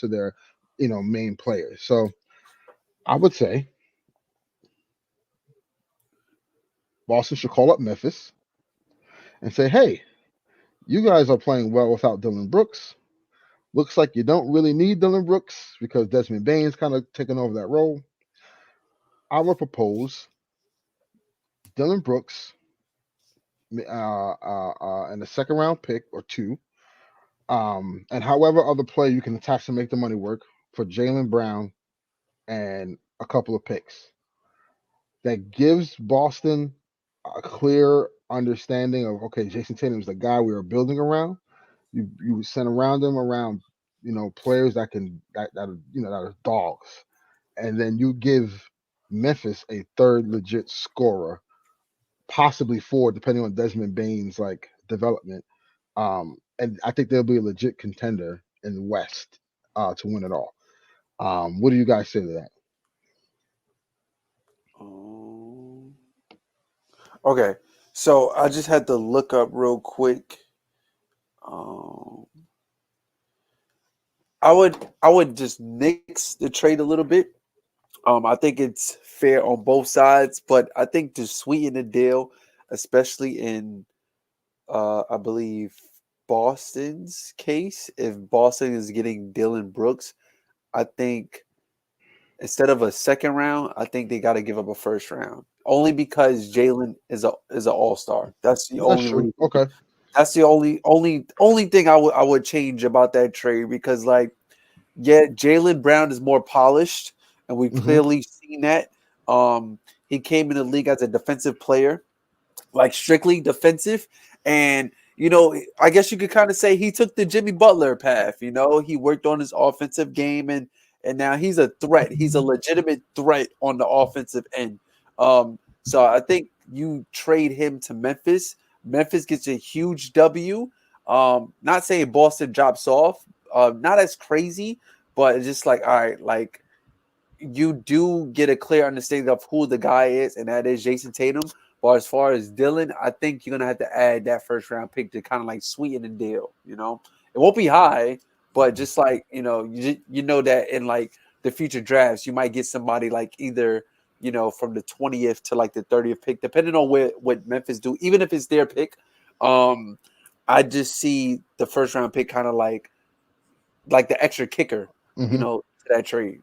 their main players. So I would say Boston should call up Memphis and say, hey, you guys are playing well without Dylan Brooks. Looks like you don't really need Dylan Brooks because Desmond Bane's kind of taking over that role. I would propose Dylan Brooks and a second round pick or two, and however other player you can attach to make the money work for Jaylen Brown and a couple of picks. That gives Boston a clear understanding of, okay, Jason Tatum's the guy we are building around. You send around him around players that are dogs, and then you give Memphis a third legit scorer, possibly four, depending on Desmond Bain's like development. And I think they'll be a legit contender in the West to win it all. What do you guys say to that? Okay, so I just had to look up real quick. I would just nix the trade a little bit. I think it's fair on both sides, but I think to sweeten the deal, especially in I believe Boston's case, if Boston is getting Dylan Brooks, I think instead of a second round, I think they got to give up a first round. Only because Jalen is an all-star. That's the That's only true. reason. Okay. That's the only thing I would change about that trade, because like, yeah, Jalen Brown is more polished, and we've Hmm. clearly seen that. He came in the league as a defensive player, like strictly defensive, and I guess you could kind of say he took the Jimmy Butler path. He worked on his offensive game, and now he's a threat. He's a legitimate threat on the offensive end. So I think you trade him to Memphis. Memphis gets a huge W. Not saying Boston drops off, not as crazy, but it's just like, all right, like you do get a clear understanding of who the guy is, and that is Jason Tatum. But as far as Dylan, I think you're gonna have to add that first round pick to kind of like sweeten the deal. It won't be high, but just like you know that in like the future drafts, you might get somebody like either from the 20th to like the 30th pick, depending on what Memphis do. Even if it's their pick, I just see the first round pick kind of like the extra kicker, Hmm. to that trade.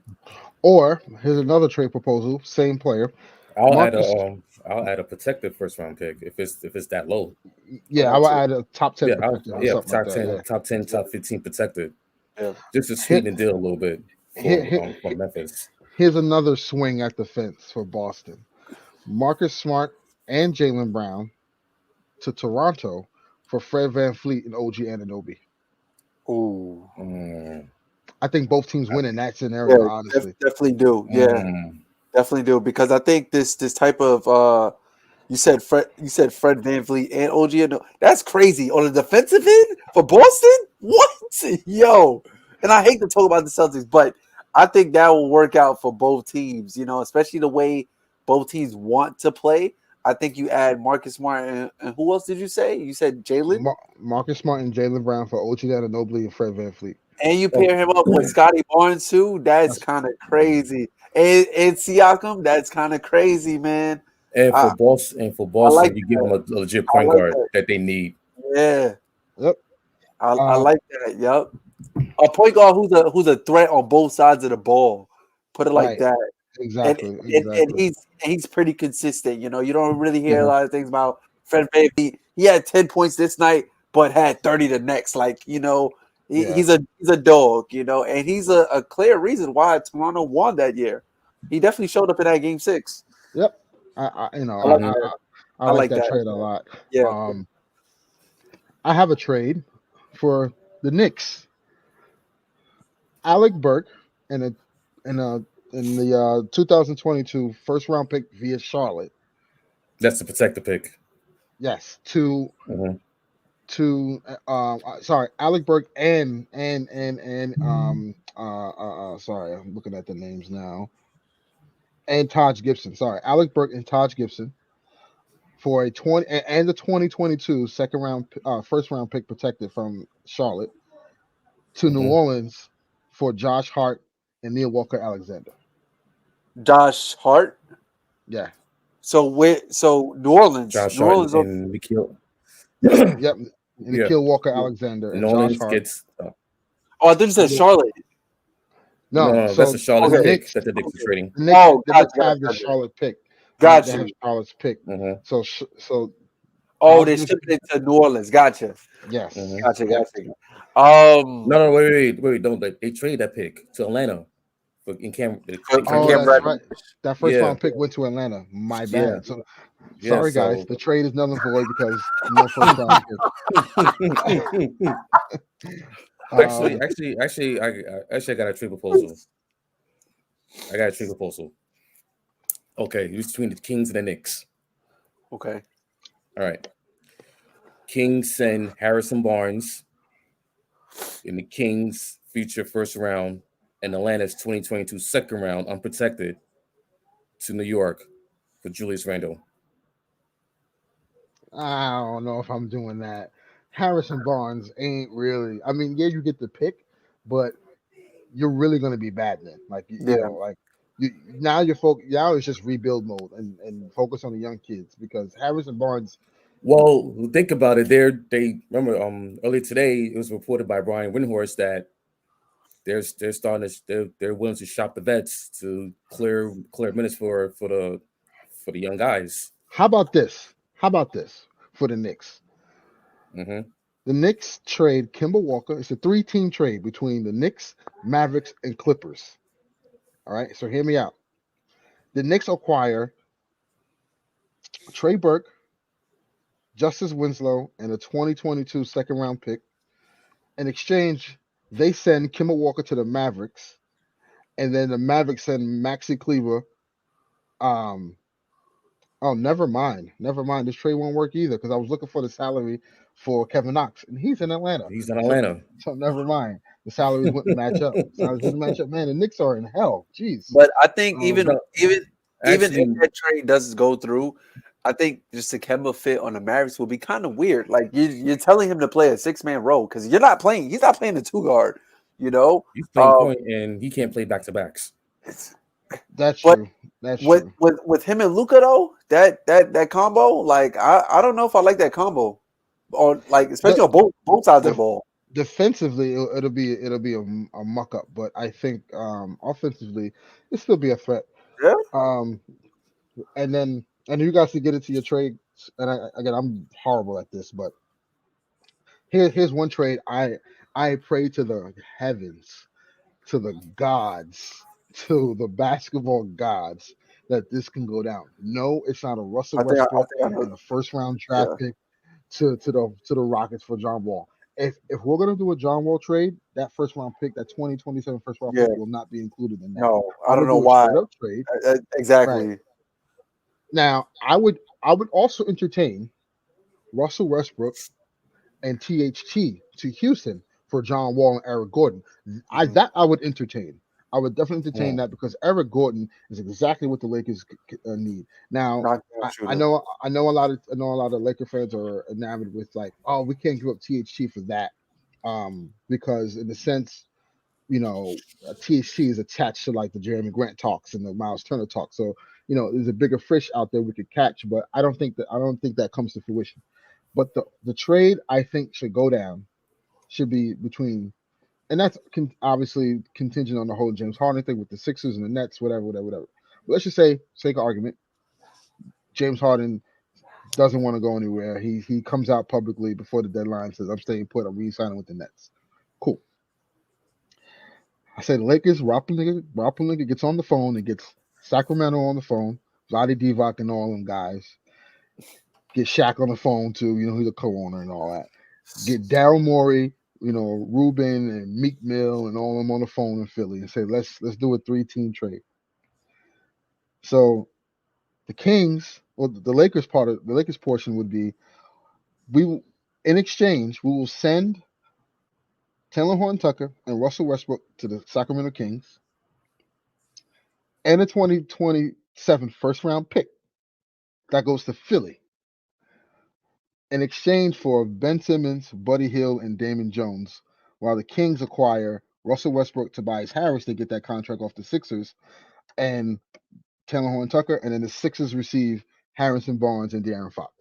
Or here's another trade proposal. Same player. I'll add Marcus. a I'll add a protected first round pick if it's that low. Yeah, I that will too. add a top 10 Yeah, protector or yeah, something like that. Yeah. top 10, top 15 protected, Yeah. just to Here, sweeten the deal a little bit here, for here, Memphis. here's another swing at the fence for Boston. Marcus Smart and Jalen Brown to Toronto for Fred Van Fleet and OG Anunoby. Ooh. Mm, I think both teams win in that Yeah, scenario, honestly. definitely do. Yeah, mm. definitely do, because I think this type of you said Fred VanVleet and OG. That's crazy on the defensive end for Boston. What? Yo, and I hate to talk about the Celtics, but I think that will work out for both teams. Especially the way both teams want to play. I think you add Marcus Smart and who else did you say? You said Jalen, Marcus Smart and Jalen Brown for OG Anunoby and Fred Van Fleet. and you Oh, pair him up with Scotty Barnes too. That's kind of crazy. And Siakam, that's kind of crazy, man. and I, for I like Boston, you give that. them a legit I point like guard that. that they need. Yeah, Yep. I Uh, like that. Yep, a point guard who's a threat on both sides of the ball. Put it like right. that. And Exactly. and Exactly. he's pretty consistent. You don't really hear a Mhm. lot of things about Fred VanVleet. He had 10 points this night, but had 30 the next. Like Yeah. he's a dog. And he's a clear reason why Toronto won that year. He definitely showed up in that game 6. Yep. I you know I like Mhm. that. I I like like that that. trade a lot. Yeah. I have a trade for the Knicks. Alec Burke in a in a in the 2022 first round pick via Charlotte. That's the protector pick. Yes, to Mhm. sorry, Alec Burke and sorry, I'm looking at the names now. And Taj Gibson. Sorry, Alec Burke and Taj Gibson for a 20 and the 2022 second round first round pick protected from Charlotte to New Mhm. Orleans for Josh Hart and Neil Walker Alexander. Josh Hart. Yeah. So New Orleans. Josh New Hart Orleans. and Nikhil. Yep. Yeah, Nikhil Walker Yeah. Alexander and New Josh Orleans Hart. gets Oh, I thought you said Charlotte. No, that's so a Charlotte the Okay. pick Knicks, that the Knicks are Okay. trading. Oh, the gotcha, Knicks gotcha, have the gotcha. Charlotte pick. They Got have you. Charlotte's pick. Mhm. So Oh, Taj they Gibson. shipped it to New Orleans. Gotcha. Yes. Mhm. Gotcha. Yes. Gotcha. Um, No, wait, don't they trade that pick to Atlanta in Cam for, in for Cam Oh, Cam that's Reddish. right. Reddish. That first Yeah, round pick went to Atlanta. My yeah, bad. So yeah. sorry guys, So the trade is null and void because no first round pick. Um, I got a trade proposal. I got a trade proposal. Okay, it's between the Kings and the Knicks. Okay. All right. Kings send Harrison Barnes in the Kings future first round and Atlanta's 2022 second round unprotected to New York for Julius Randle. I don't know if I'm doing that. Harrison Barnes ain't really. I mean, yeah, you get the pick, but you're really going to be bad then. Like you Yeah. know, like now you're now it's just rebuild mode and focus on the young kids because Harrison Barnes. Well, think about it. They remember earlier today it was reported by Brian Windhorst that they're starting to they're willing to shop the vets to clear minutes for the young guys. How about this? How about this for the Knicks? Mm-hmm. The Knicks trade Kemba Walker. It's a 3-team trade between the Knicks, Mavericks, and Clippers. All right, so hear me out. The Knicks acquire Trey Burke, Justice Winslow, and a 2022 second round pick. In exchange, they send Kemba Walker to the Mavericks, and then the Mavericks send Maxi Kleber. Um, oh, never mind. Never mind. This trade won't work either because I was looking for the salary for Kevin Knox, and he's in Atlanta. He's in So, Atlanta. so never mind. The salaries wouldn't match up. Salaries wouldn't match up. Man, the Knicks are in hell. Jeez. But I think even No, even even actually, if that trade does go through, I think just the Kemba fit on the Mavericks will be kind of weird. Like you're telling him to play a 6-man role because you're not playing. He's not playing the 2 guard. You know. he's playing point and he can't play back to backs. That's But true. That's with true. with him and Luka though, that combo, like I don't know if I like that combo, on like especially The, on both sides of the the ball. defensively, it'll be a muck up, but I think offensively, it still be a threat. Yeah, Um, and then you guys can get into your trades. And again, I'm horrible at this, but here's one trade I pray to the heavens, to the gods, to the basketball gods that this can go down. No, it's not a Russell I Westbrook think I know. and a first round draft Yeah, pick to the Rockets for John Wall. If we're gonna do a John Wall trade, that first round pick, that 2027 first round yeah. pick will not be included in that. No, I I don't would know do a why. straight up trade. Right. Exactly. Now I would also entertain Russell Westbrook and THT to Houston for John Wall and Eric Gordon. Mhm. I would entertain. I would definitely entertain Mm. that because Eric Gordon is exactly what the Lakers need. Now, Knockdown I, I shooter. know I know a lot of Laker fans are enamored with like, oh, we can't give up THT for that, because in a sense, THT is attached to like the Jeremy Grant talks and the Miles Turner talks. So there's a bigger fish out there we could catch, but I don't think that comes to fruition. But the trade I think should go down should be between, and that's obviously contingent on the whole James Harden thing with the Sixers and the Nets, whatever, whatever, whatever. But let's just say, sake of argument, James Harden doesn't want to go anywhere. He comes out publicly before the deadline, says, "I'm staying put. I'm re-signing with the Nets." Cool. I said the Lakers, Rob Pelinka gets on the phone and gets Sacramento on the phone, Vlade Divac and all them guys. Get Shaq on the phone too. He's a co-owner and all that. Get Daryl Morey, Ruben and Meek Mill and all them on the phone in Philly and say let's do a 3-team trade. So the Kings, or the Lakers portion would be in exchange we will send Taylor Horton Tucker and Russell Westbrook to the Sacramento Kings and a 2027 first round pick that goes to Philly in exchange for Ben Simmons, Buddy Hield, and Damon Jones, while the Kings acquire Russell Westbrook, Tobias Harris to get that contract off the Sixers, and Taylor Horton Tucker, and then the Sixers receive Harrison Barnes and De'Aaron Fox.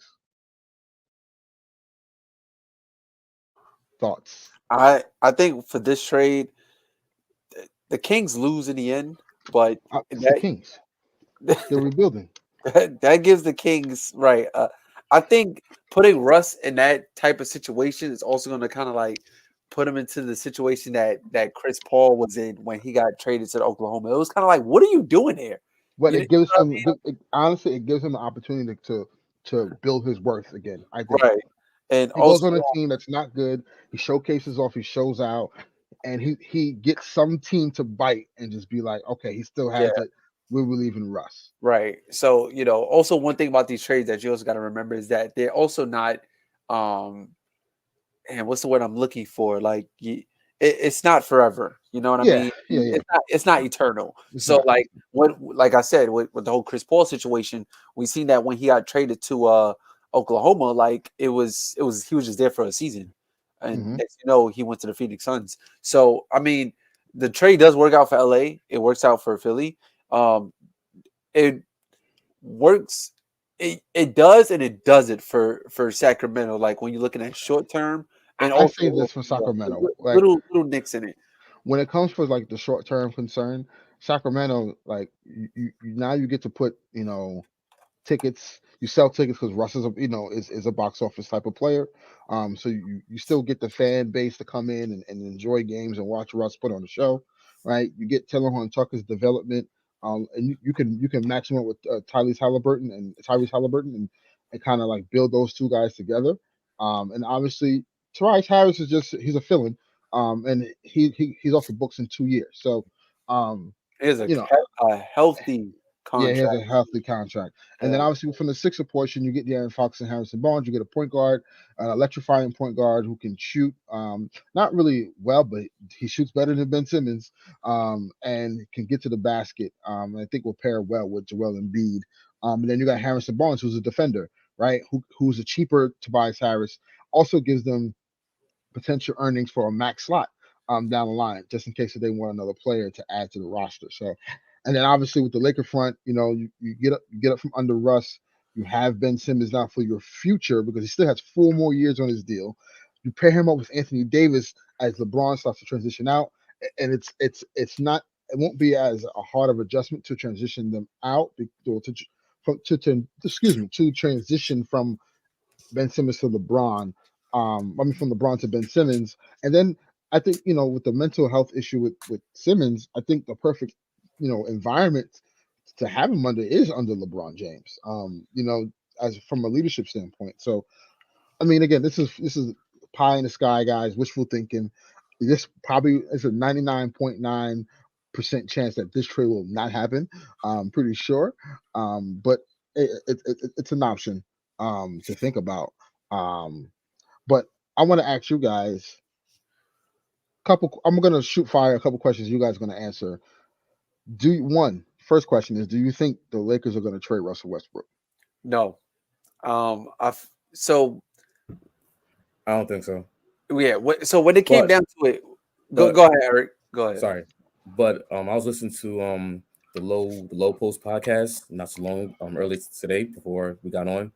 Thoughts? I think for this trade, the Kings lose in the end, but It's the Kings. They're rebuilding. that gives the Kings right. I think putting Russ in that type of situation is also going to kind of like put him into the situation that Chris Paul was in when he got traded to Oklahoma. It was kind of like, what are you doing here? But You it gives him, honestly, it gives him an opportunity to build his worth again. I think. Right. And He goes also, on a team that's not good. He showcases off. He shows out, and he gets some team to bite and just be like, okay, he still yeah, has it. We're relieving Russ. right. So, also one thing about these trades that you also got to remember is that they're also not, um, and what's the word I'm looking for? Like, it's not forever. You know what I Yeah, mean? yeah. It's not eternal. It's So, not. like I said, with the whole Chris Paul situation, we seen that when he got traded to Oklahoma, like he was just there for a season, and Hmm. next he went to the Phoenix Suns. So, I mean, the trade does work out for LA. It works out for Philly. Um, it works. It does and it doesn't for Sacramento. Like when you're looking at short term and I also say this for Sacramento. Like little nicks in it. when it comes for like the short term concern, Sacramento, like now you get to put tickets. You sell tickets because Russ is is a box office type of player. So you still get the fan base to come in and enjoy games and watch Russ put on a show, right? You get Taylor Horn Tucker's development, and you can match him up with Tyrese Halliburton and kind of like build those two guys together. And obviously Tyrese Harris he's a fill-in, and he's off the books in 2 years. So, um, It is you know, a healthy yeah, he has a contract. healthy contract. And then Yeah. obviously from the Sixer portion, you get De'Aaron Fox and Harrison Barnes. You get a point guard, an electrifying point guard who can shoot, not really well, but he shoots better than Ben Simmons, and can get to the basket. And I think will pair well with Joel Embiid. And then you got Harrison Barnes, who's a defender, right? Who's a cheaper Tobias Harris. Also gives them potential earnings for a max slot down the line, just in case if they want another player to add to the roster. So, and then obviously with the Laker front, you get up from under Russ. You have Ben Simmons now for your future because he still has 4 more years on his deal. You pair him up with Anthony Davis as LeBron starts to transition out, and it's not it won't be as a hard of adjustment to transition them out to transition from Ben Simmons to LeBron. I mean, from LeBron to Ben Simmons, and then I think with the mental health issue with Simmons, I think the perfect environment to have him under is under LeBron James. As from a leadership standpoint. So I mean, again, this is pie in the sky, guys. Wishful thinking. This probably is a 99.9% chance that this trade will not happen. I'm pretty sure, but it's an option to think about. Um, but I want to ask you guys couple. I'm gonna shoot fire a couple questions. You guys are gonna answer. First question is: do you think the Lakers are gonna trade Russell Westbrook? No. So I don't think so. yeah. So when it came But down to it, go but go ahead, Eric. Go ahead. sorry. But I was listening to the Low Post podcast not so long earlier today before we got on,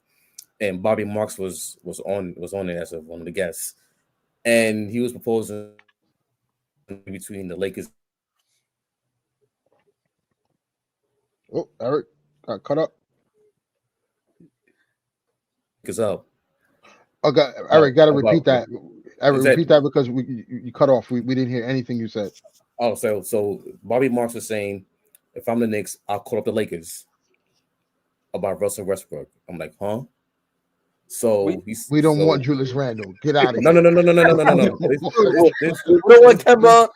and Bobby Marks was on it as one of the guests, and he was proposing between the Lakers Oh, Eric got cut up. up Okay, about Eric, got to repeat about that. Eric, is that repeat that because you cut off. We didn't hear anything you said. so Bobby Marks was saying if I'm the Knicks, I'll call up the Lakers about Russell Westbrook. I'm like, huh? We So he's We don't want so Julius Randle. Get out of no no here. no no no no no no no We no. don't This want- this this we don't want this this Kemba.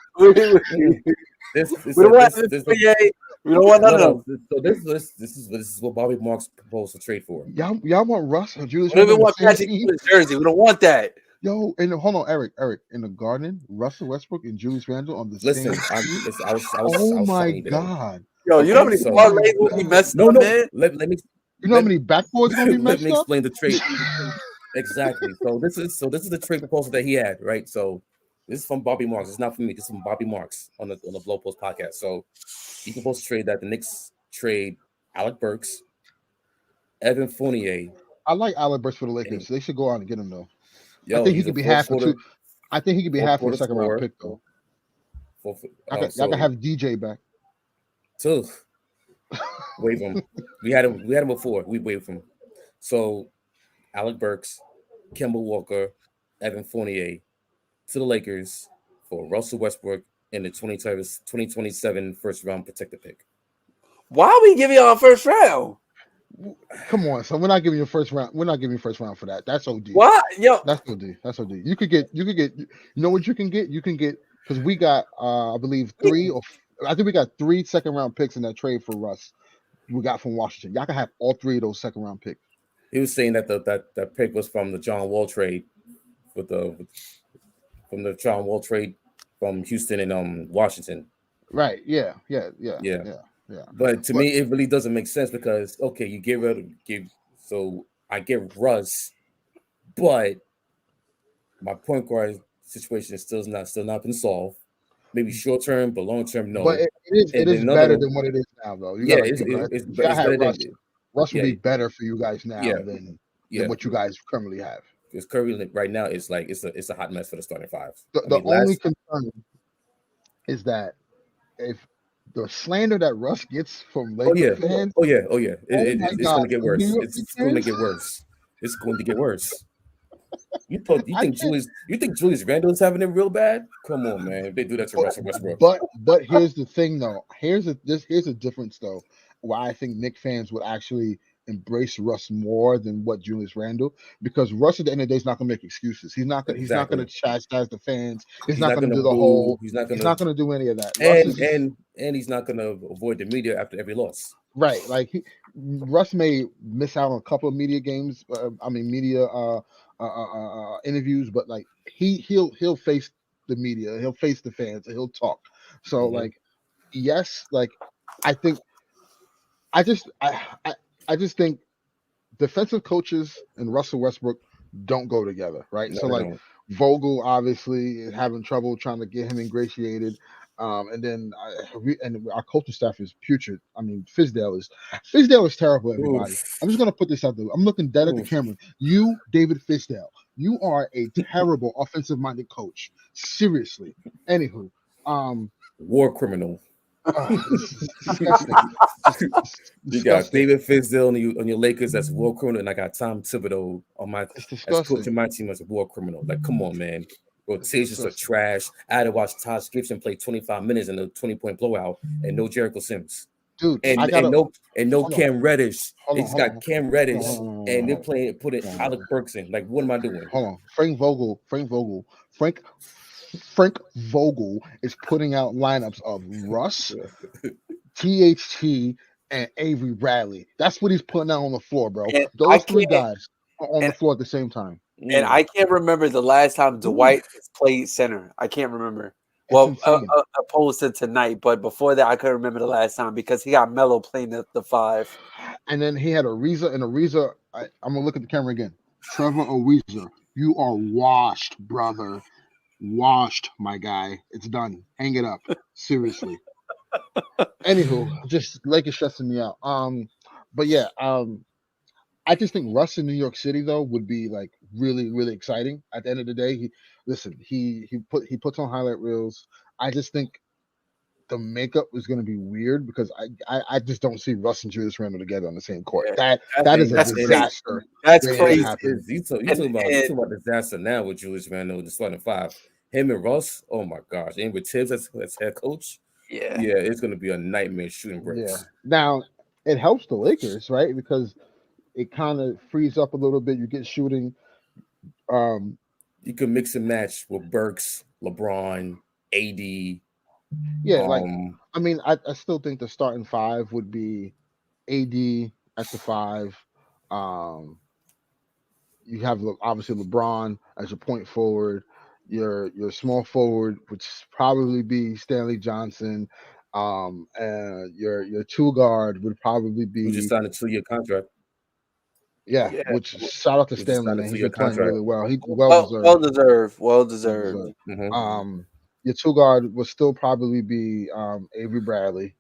We don't want this NBA. We don't want none no of no. them. So this is what Bobby Marks proposed to trade for. y'all want Russ or Julius We don't Randle even on the want same Patrick team? Ewing's jersey. We don't want that. Yo, and hold on, Eric, in the Garden, Russell Westbrook and Julius Randle on the same Listen, team. listen, I Oh was my telling you though. God. Yo, you know how Okay, many Oh so my parlays will be God. messed no up, no man? let me You know how let many backboards gonna be let messed me up? explain the trade. Exactly. So this is the trade proposal that he had, right? So this is from Bobby Marks. It's not from me. This is from Bobby Marks on the Blow Post podcast. So he proposed to trade that the Knicks trade Alec Burks, Evan Fournier, I like Alec Burks for the Lakers. and So they should go out and get him though. I yo, think he he's a could be fourth half for two. quarter I think he could be fourth half for a quarter second round scorer. pick though. Fourth, Y'all can so have DJ back. two wave him. We had him before. We waived him. So Alec Burks, Kemba Walker, Evan Fournier to the Lakers for Russell Westbrook in the 2027 first round protected pick. Why are we giving y'all a first round? Come on, so we're not giving you first round. We're not giving you first round for that. That's OD. What? Yo, That's OD. That's OD. You could get. You know what you can get? You can get because we got I believe I think we got 3 second round picks in that trade for Russ. We got from Washington. Y'all can have all 3 of those second round picks. He was saying that that pick was from the John Wall trade with the from the John Wall trade from Houston and Washington. Right. Yeah. Yeah. Yeah. Yeah. Yeah. Yeah. But to But me, it really doesn't make sense because okay, you get rid of give so I get Russ, but my point guard situation is still not been solved. Maybe short term, but long term, but no. it And is then none of better them, than what it is now, though. You got yeah, to give it. If y'all it's had better Russ, than Russ would yeah, be better for you guys now yeah, than yeah. what you guys currently have. Because Curry right now is like it's a hot mess for the starting five. I The mean, only last concern is that if the slander that Russ gets from oh Laker yeah, fans, oh yeah, oh my it's God, going to get from New worse. York It's going to fans, get worse. It's going to get worse. I can't. You think Julius Randle is having it real bad? Come on, man. If they do that to But Russell Westbrook, but here's the thing though. Here's a difference though. Why I think Knick fans would actually embrace Russ more than what Julius Randle, because Russ at the end of the day is not gonna make excuses. He's not gonna exactly. chastise the fans. He's He's not not gonna going to do the boo. whole. He's not going He's to not gonna do any of that. Russ is just and he's not going to avoid the media after every loss. right. Like Russ may miss out on a couple of media games. I mean media interviews, but like he'll face the media. He'll face the fans. And he'll talk. So Hmm. like yes, like I think I just I just think defensive coaches and Russell Westbrook don't go together, right? No, So they like don't. Vogel obviously is having trouble trying to get him ingratiated. And then and our coaching staff is putrid. I mean, Fizdale is terrible. Everybody, Oof, I'm just gonna put this out there. I'm looking dead at the oof. camera. You, David Fizdale, you are a terrible offensive-minded coach. Seriously. Anywho, um, War criminal. it's disgusting. It's You got disgusting. David Fizdale on your Lakers as a war criminal, and I got Tom Thibodeau on my It's as coaching disgusting. my team as a war criminal. Like, come on, man. It's Rotations are disgusting. trash. I had to watch Todd Gibson play 25 minutes in a 20-point blowout, and no Jericho Sims, Dude, I gotta and no hold on, Cam Reddish. hold They on, just hold got on, Cam hold Reddish, and they're on, playing putting hold on, Alec Burks in. Like, what am I doing? hold on. Frank Vogel is putting out lineups of Russ, THT, and Avery Bradley. That's what he's putting out on the floor, bro. and I Those 3 can't guys are on and the floor at the same time. and Mm. I can't remember the last time Ooh. Dwight has played center. I can't remember. It's Well, insane. opposed to tonight, but before that, I couldn't remember the last time because he got Melo playing the five. And then he had Ariza, and Ariza. I'm gonna look at the camera again. Trevor Ariza, you are washed, brother. Washed, my guy. It's done. Hang it up. Seriously. Anywho, just Lakers stressing me out. But yeah, I just think Russ in New York City though would be like really, really exciting. At the end of the day, he puts on highlight reels. I just think the makeup is going to be weird because I just don't see Russ and Julius Randle together on the same court. Yeah, That is a that's And crazy. disaster That's waiting to it's, crazy. happen. you And talking about disaster now with Julius Randle, the starting five. Him and Russ, oh my gosh. And with Tibbs as head coach, yeah, yeah, it's gonna be a nightmare shooting Yeah. bricks. Now it helps the Lakers, right? Because it kind of frees up a little bit. You get shooting. Um, You can mix and match with Burks, LeBron, AD. yeah, like Um, I mean, I still think the starting five would be AD at the five. Um, you have obviously LeBron as your point forward. Your small forward would probably be Stanley Johnson. And your two guard would probably who just be signed a 2-year contract. yeah. yeah. Which shout out to Who just Stanley, signed a man. He's 2-year been playing contract. really well. He well Well deserved. deserved. Well Well deserved. deserved. Hmm. Your two guard would still probably be Avery Bradley,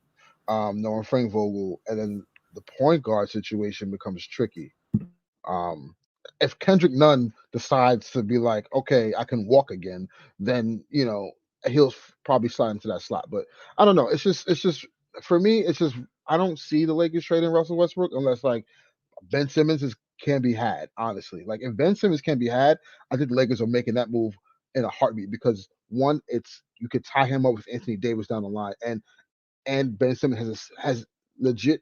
knowing Frank Vogel, and then the point guard situation becomes tricky. Um, if Kendrick Nunn decides to be like, okay, I can walk again, then he'll probably slide into that slot. But I don't know. It's just for me. It's just I don't see the Lakers trading Russell Westbrook unless like Ben Simmons can be had. Honestly, like if Ben Simmons can be had, I think the Lakers are making that move in a heartbeat because one, it's you could tie him up with Anthony Davis down the line, and Ben Simmons has legit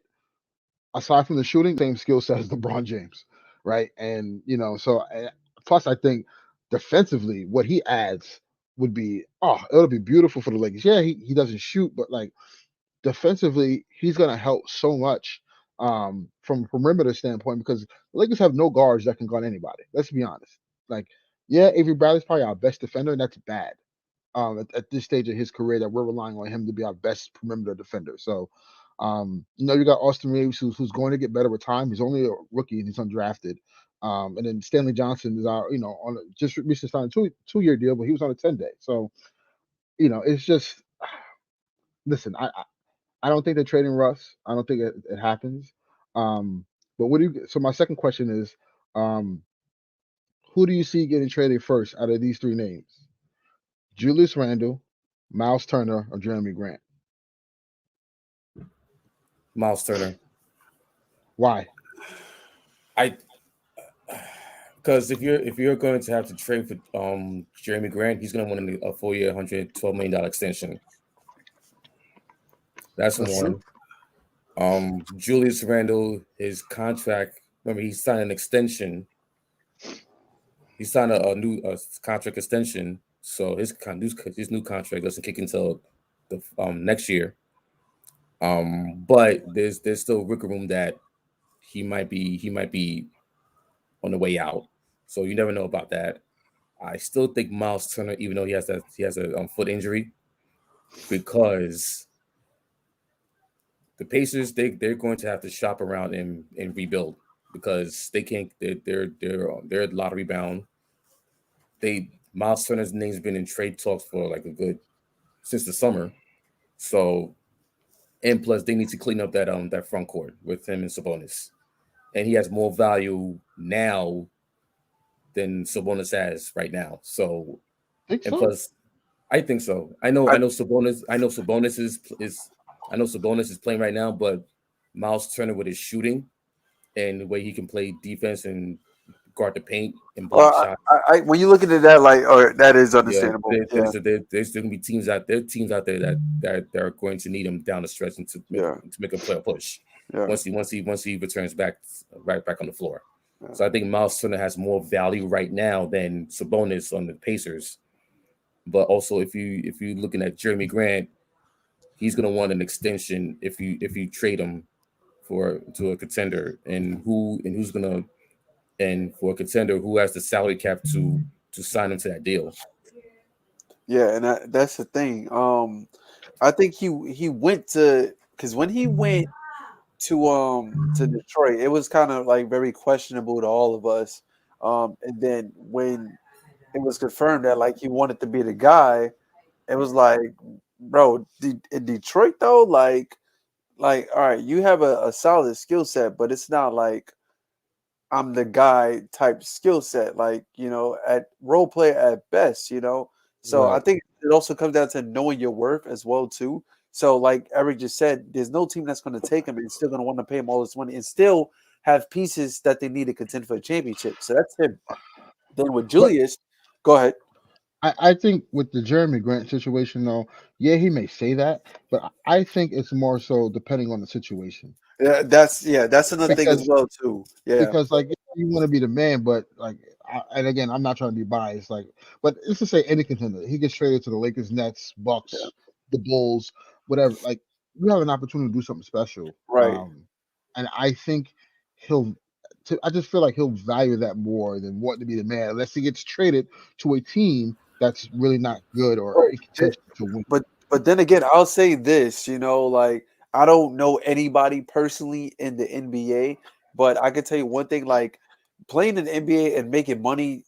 aside from the shooting, same skill set as LeBron James, right? And so plus I think defensively, what he adds would be it'll be beautiful for the Lakers. Yeah, he doesn't shoot, but like defensively, he's gonna help so much from a perimeter standpoint because the Lakers have no guards that can guard anybody. Let's be honest. Like, yeah, Avery Bradley's probably our best defender, and that's bad. At this stage of his career, that we're relying on him to be our best perimeter defender. So, you got Austin Reeves, who's going to get better with time. He's only a rookie and he's undrafted. And then Stanley Johnson is our, on just recently signed a two-year deal, but he was on a 10-day. So, it's just listen. I don't think they're trading Russ. I don't think it happens. But what do you? So my second question is, um, who do you see getting traded first out of these three names? Julius Randle, Miles Turner, or Jeremy Grant? Miles Turner. Why? Because if you're going to have to trade for Jeremy Grant, he's going to want a 4-year, $112 million extension. That's one. Julius Randle, his contract. Remember, he signed an extension. He signed a new contract extension, so his new contract doesn't kick until the next year. But there's still wiggle room that he might be on the way out. So you never know about that. I still think Miles Turner, even though he has a foot injury, because the Pacers they're going to have to shop around and rebuild because they can't. They're lottery bound. Miles Turner's name's been in trade talks for like a good since the summer. So and plus they need to clean up that front court with him and Sabonis, and he has more value now than Sabonis has right now. So Think and so? plus, I think so. I know Sabonis. I know Sabonis is playing right now, but Miles Turner with his shooting and the way he can play defense and guard the paint and block Well, shots. when you look into that, like, that is Yeah, understandable. Yeah, there's going to be teams out there that are going to need him down the stretch and to make a player push. yeah. Once he returns back right back on the floor. Yeah. So I think Miles Turner has more value right now than Sabonis on the Pacers. But also, if you're looking at Jeremy Grant, he's going to want an extension if you trade him to a contender, and for a contender who has the salary cap to sign him to that deal. Yeah, and that's the thing. I think he went to because when he went to Detroit, it was kind of like very questionable to all of us. And then when it was confirmed that like he wanted to be the guy, it was like, bro, in Detroit though, like all right, you have a solid skill set, but it's not like I'm the guy type skill set, like, at role play at best, So I Right. think it also comes down to knowing your worth as well too. So like Eric just said, there's no team that's going to take him and still going to want to pay him all this money and still have pieces that they need to contend for a championship. So that's him. Then with But Julius, go ahead. I think with the Jeremy Grant situation, though, yeah, he may say that, but I think it's more so depending on the situation. That's another thing as Because well too. Yeah, like you want to be the man, but like, and again, I'm not trying to be biased, like, but let's just say any contender, he gets traded to the Lakers, Nets, yeah, Bucks, the Bulls, whatever. Like, you have an opportunity to do something special, right. and I think he'll. I just feel like he'll value that more than wanting to be the man, unless he gets traded to a team that's really not good or Right. in contention to win. But then again, I'll say this, like I don't know anybody personally in the NBA, but I can tell you one thing, like playing in the NBA and making money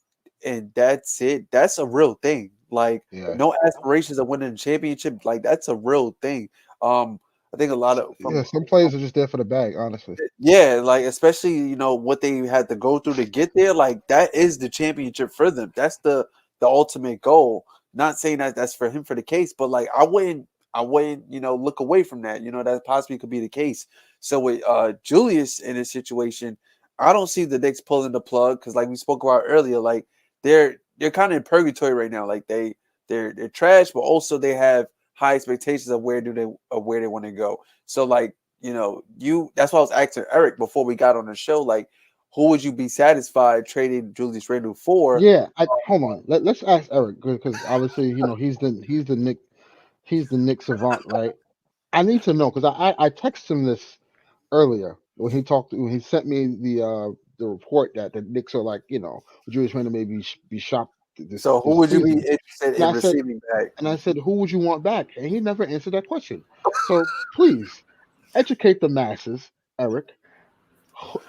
and that's it, that's a real thing. Like Yeah, no aspirations of winning a championship, like that's a real thing. I think a lot of yeah. from Some players are just there for the bag, honestly. yeah, like especially what they had to go through to get there. Like that is the championship for them. That's the ultimate goal. Not saying that that's for him for the case, but like I wouldn't look away from that. That possibly could be the case. So with Julius in this situation, I don't see the Knicks pulling the plug because like we spoke about earlier, like they're kind of in purgatory right now. Like they're trash, but also they have high expectations of where they want to go. So like that's why I was asking Eric before we got on the show, like, who would you be satisfied trading Julius Randle for? Yeah, hold on. Let's ask Eric because obviously he's the Nick savant, right? I need to know because I texted him this earlier when he sent me the report that the Knicks are like Julius Randle may be shocked this So who this would you be season, interested and in I said receiving back? who would you want back, and he never answered that question. So please educate the masses, Eric.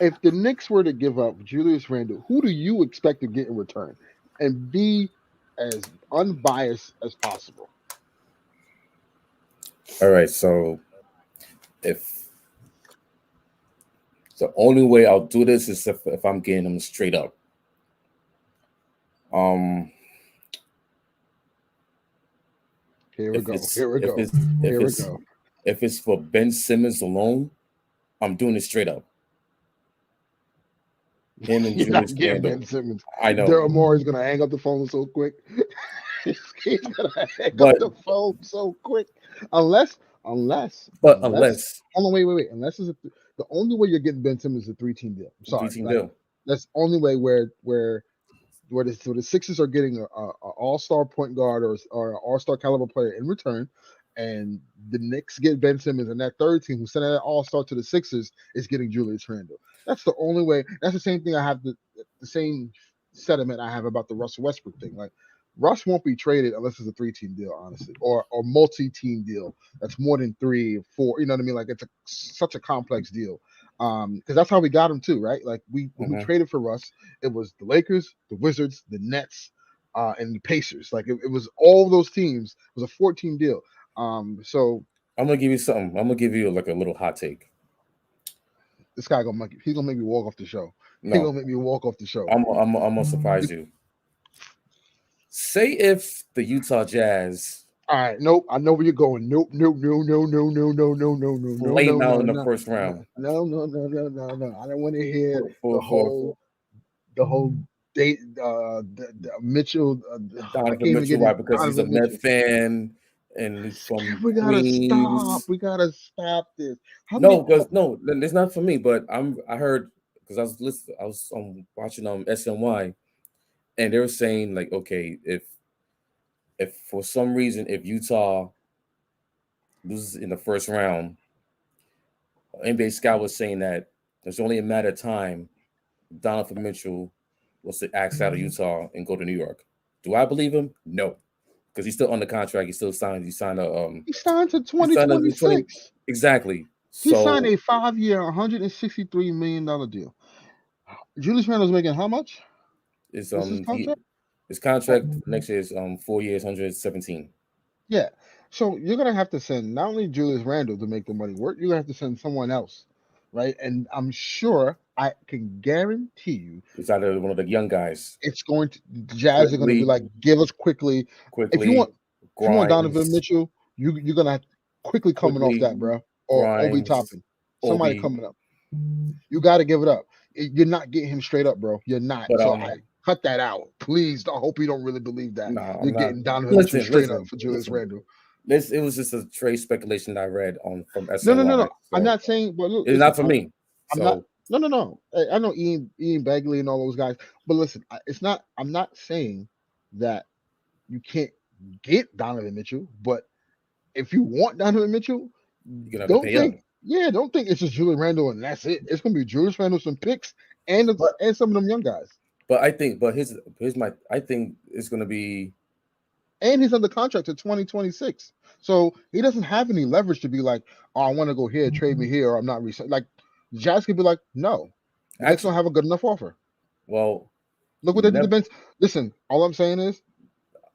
If the Knicks were to give up Julius Randle, who do you expect to get in return? And be as unbiased as possible. All right, so if the only way I'll do this is if I'm getting them straight up. Um, Here we if go. it's Here we if go. it's if Here we it's go. if it's for Ben Simmons alone, I'm doing it straight up. Him and You're not Julius getting Randle. Ben Simmons. I know, Daryl Morey's gonna hang up the phone so quick. He's gonna hang up but the phone so quick. Unless, unless, but unless. unless Hold on, wait. Unless the only way you're getting Ben Simmons is a 3-team deal. I'm sorry, 3-team like deal. that's the only way where the Sixers are getting a all-star point guard or an all-star caliber player in return, and the Knicks get Ben Simmons, and that third team who sent that all-star to the Sixers is getting Julius Randle. That's the only way. That's the same thing I have the same sentiment I have about the Russell Westbrook thing. Like Russ won't be traded unless it's a 3-team deal, honestly, or multi-team deal that's more than 3 or 4. You know what I mean? Like it's such a complex deal. Because that's how we got him too, right? Like when we traded for Russ, it was the Lakers, the Wizards, the Nets, and the Pacers. Like it was all those teams. It was a 14 deal. So I'm gonna give you something. I'm gonna give you like a little hot take. this guy he's gonna make me walk off the show. He's No, gonna make me walk off the show. I'm gonna surprise you. Say if the Utah Jazz All right, nope. I know where you're going. Nope. flame out in the first round No. I don't want to hear for the for whole date. The Mitchell. I Donovan can't even Mitchell, get it. right? Because he's a Donovan Met Mitchell. fan and he's from We gotta stop. Queens. We gotta stop this. How No, many? because no, it's not for me. But I heard because I was listening. I was watching SNY, and they were saying like, okay, if for some reason if Utah loses in the first round, NBA scout was saying that there's only a matter of time. Donovan Mitchell was to axe out of Utah and go to New York. Do I believe him? No, because he's still under contract. He still signed. He signed He signed to He signed a 20 2026. exactly. He signed So a 5-year, $163 million deal. Julius Randle's making how much? is What's his contract? his contract next year is 4 years, 117. Yeah. So you're gonna have to send not only Julius Randle to make the money work, you're gonna have to send someone else, right? And I'm sure I can guarantee you He's either one of the young guys, it's going to the Jazz are gonna be quickly, like, give us quickly. If you want Donovan Grimes, Mitchell, you're gonna have quickly coming off quickly, that, bro. Or Obi Grimes, Toppin. Somebody Obi. coming up. You gotta give it up. You're not getting him straight up, bro. You're not. But So I cut that out. Please. I hope you don't really believe that. no, You're I'm not. getting Donovan Mitchell straight up for Julius Listen. Randle. It was just a trade speculation I read from No. SNY. I'm So not saying, but look, it's listen, not for me. I'm not. So No. I know Ian Bagley and all those guys, but listen, it's not. I'm not saying that you can't get Donovan Mitchell, but if you want Donovan Mitchell, you're gonna have to don't pay up. think. Yeah, don't think it's just Julius Randle and that's it. It's gonna be Julius Randle, some picks, and But some of them young guys. but I think here's my I think it's gonna be And he's under contract to 2026. So he doesn't have any leverage to be like, oh, I want to go here, trade me here, or I'm not resigning. Like, the Jazz could be like, no, the Knicks don't actually have a good enough offer. well Look what they did to never Ben. Listen, all I'm saying is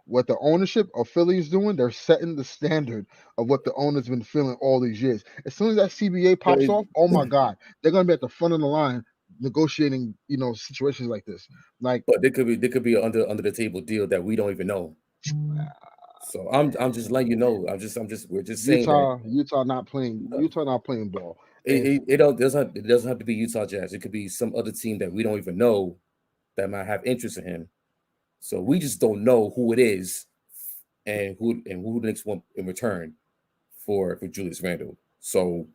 what the ownership of Philly is doing, they're setting the standard of what the owner's been feeling all these years. As soon as that CBA but pops off, oh my God, they're going to be at the front of the line negotiating, situations like this. Like, but there could be an under the table deal that we don't even know. So I'm just letting you know. We're just saying that Utah not playing. Utah not playing ball. And it doesn't have to be Utah Jazz. It could be some other team that we don't even know that might have interest in him. So we just don't know who it is and who the Knicks want in return for Julius Randle. So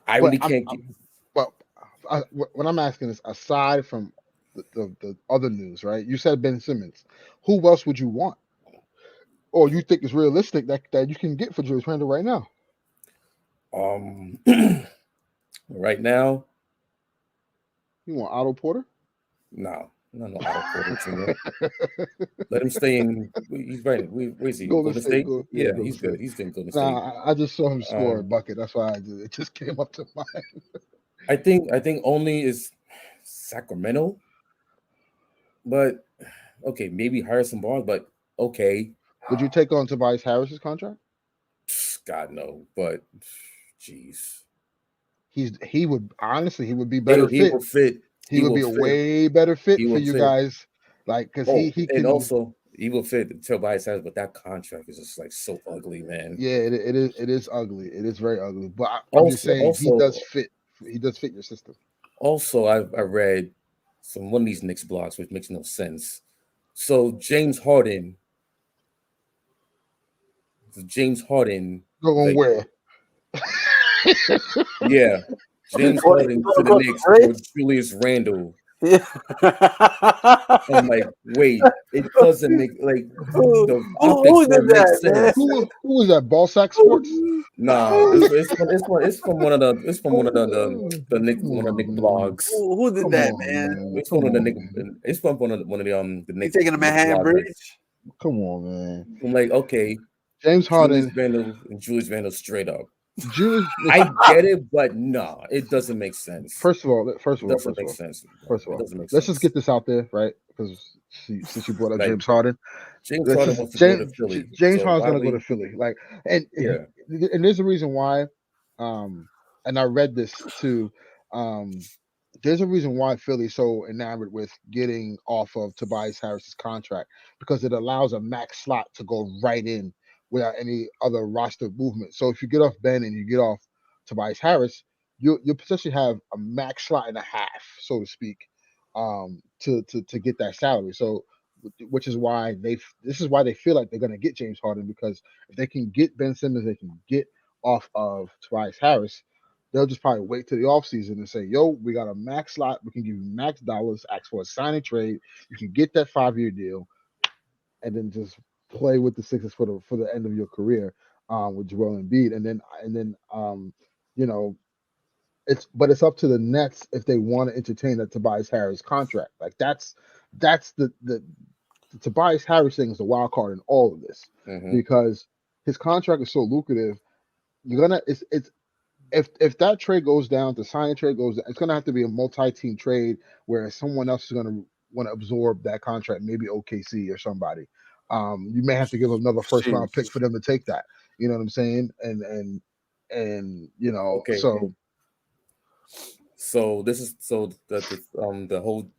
I really can't. But what I'm asking is, aside from the other news, right? You said Ben Simmons. Who else would you want, or you think is realistic that you can get for Julius Randle right now? Right now, You want Otto Porter? no Otto Porter Jr. Let him stay in. He's right. Where's he? Golden State? Yeah, Golden he's State. good. He's good in Golden State. Nah, I just saw him score a bucket. That's why it just came up to mind. I think only is Sacramento, but okay, maybe Harrison Barnes, but okay. Would you take on Tobias Harris's contract? God no, but jeez, he would be better he would fit. He would be a way better fit for you guys, like because he can. And also he will fit Tobias Harris, but that contract is just like so ugly, man. Yeah, it is ugly. It is very ugly. But I'm just saying he does fit. He does fit your system. Also, I read from one of these Knicks blogs, which makes no sense. So James Harden. Go on where? Yeah, James Harden to the Knicks for Julius Randle. Yeah. I'm like, wait, it doesn't make like the who optics don't make sense. Who was that? Ballsack Sports? No, it's from one of the Knicks blogs. Who did that, man? It's from one of the Knicks. It's from one of the Knicks. You taking a Manhattan Bridge? Come on, man. I'm like, okay, James Harden and Julius Randle straight up. I get it, but no, it doesn't make sense. First of all, let's just get this out there, right? Because since you brought up James Harden, James Harden wants to go to Philly. James Harden's going to go to Philly, like, and there's a reason why. And I read this too. There's a reason why Philly's so enamored with getting off of Tobias Harris's contract, because it allows a max slot to go right in without any other roster movement. So if you get off Ben and you get off Tobias Harris, you'll potentially have a max slot and a half, so to speak, to get that salary. So, which is why they feel like they're going to get James Harden, because if they can get Ben Simmons, they can get off of Tobias Harris. They'll just probably wait till the offseason and say, yo, we got a max slot. We can give you max dollars, ask for a signing trade. You can get that 5-year deal, and then just play with the Sixers for the end of your career with Joel Embiid. And then it's up to the Nets if they want to entertain that Tobias Harris contract. Like that's the Tobias Harris thing is the wild card in all of this, because his contract is so lucrative. If that trade goes down, the signing trade goes down, it's gonna have to be a multi-team trade where someone else is gonna want to absorb that contract, maybe OKC or somebody. You may have to give another first-round pick for them to take that. You know what I'm saying? And okay. So this is the whole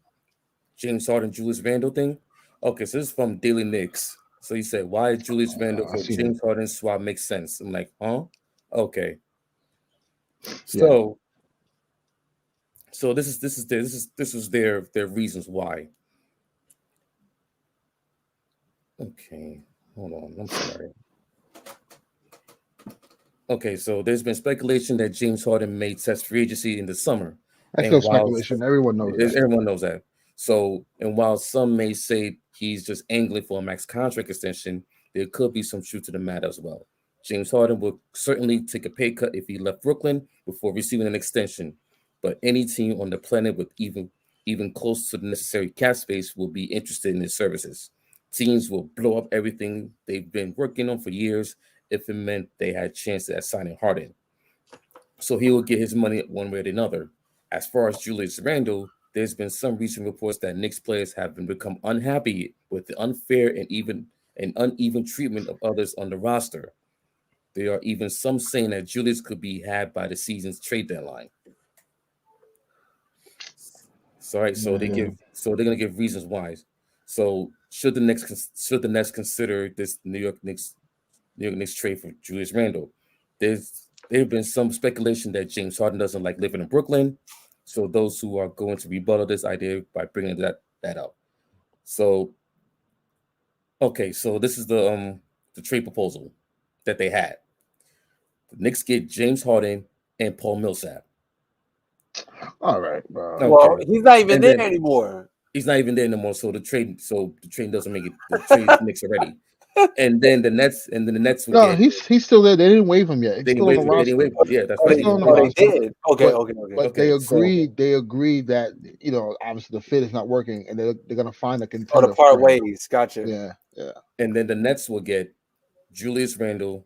James Harden Julius Randle thing. Okay, so this is from Daily Knicks. So he said, why Julius Randle for James Harden swap makes sense? I'm like, huh? Okay. So this is their reasons why. Okay, hold on. I'm sorry. Okay, so there's been speculation that James Harden may test free agency in the summer. That's no speculation. Everyone knows that. Everyone knows that. So, and while some may say he's just angling for a max contract extension, there could be some truth to the matter as well. James Harden will certainly take a pay cut if he left Brooklyn before receiving an extension, but any team on the planet with even close to the necessary cap space will be interested in his services. Teams will blow up everything they've been working on for years if it meant they had a chance at signing Harden. So he will get his money one way or another. As far as Julius Randle, there's been some recent reports that Knicks players have become unhappy with the unfair and uneven treatment of others on the roster. There are even some saying that Julius could be had by the season's trade deadline. So, right, so they're gonna give reasons why. So should the Nets consider this New York Knicks trade for Julius Randle? There have been some speculation that James Harden doesn't like living in Brooklyn. So those who are going to rebuttal this idea by bringing that up. So, okay, so this is the trade proposal that they had. The Knicks get James Harden and Paul Millsap. All right, bro. Okay. Well, he's not even And there then- anymore. He's not even there anymore. So the trade doesn't make it. The trade Knicks already. And then the Nets will No, get. he's still there. They didn't waive him yet. He's They still on the didn't waive. roster. Yeah, that's Oh, right. they, Still on the oh, they roster. did. Okay, But- okay. But Okay, they so- agreed that obviously the fit is not working, and they're gonna find a Oh, contender. the part for him. ways. Gotcha. Yeah. And then the Nets will get Julius Randle,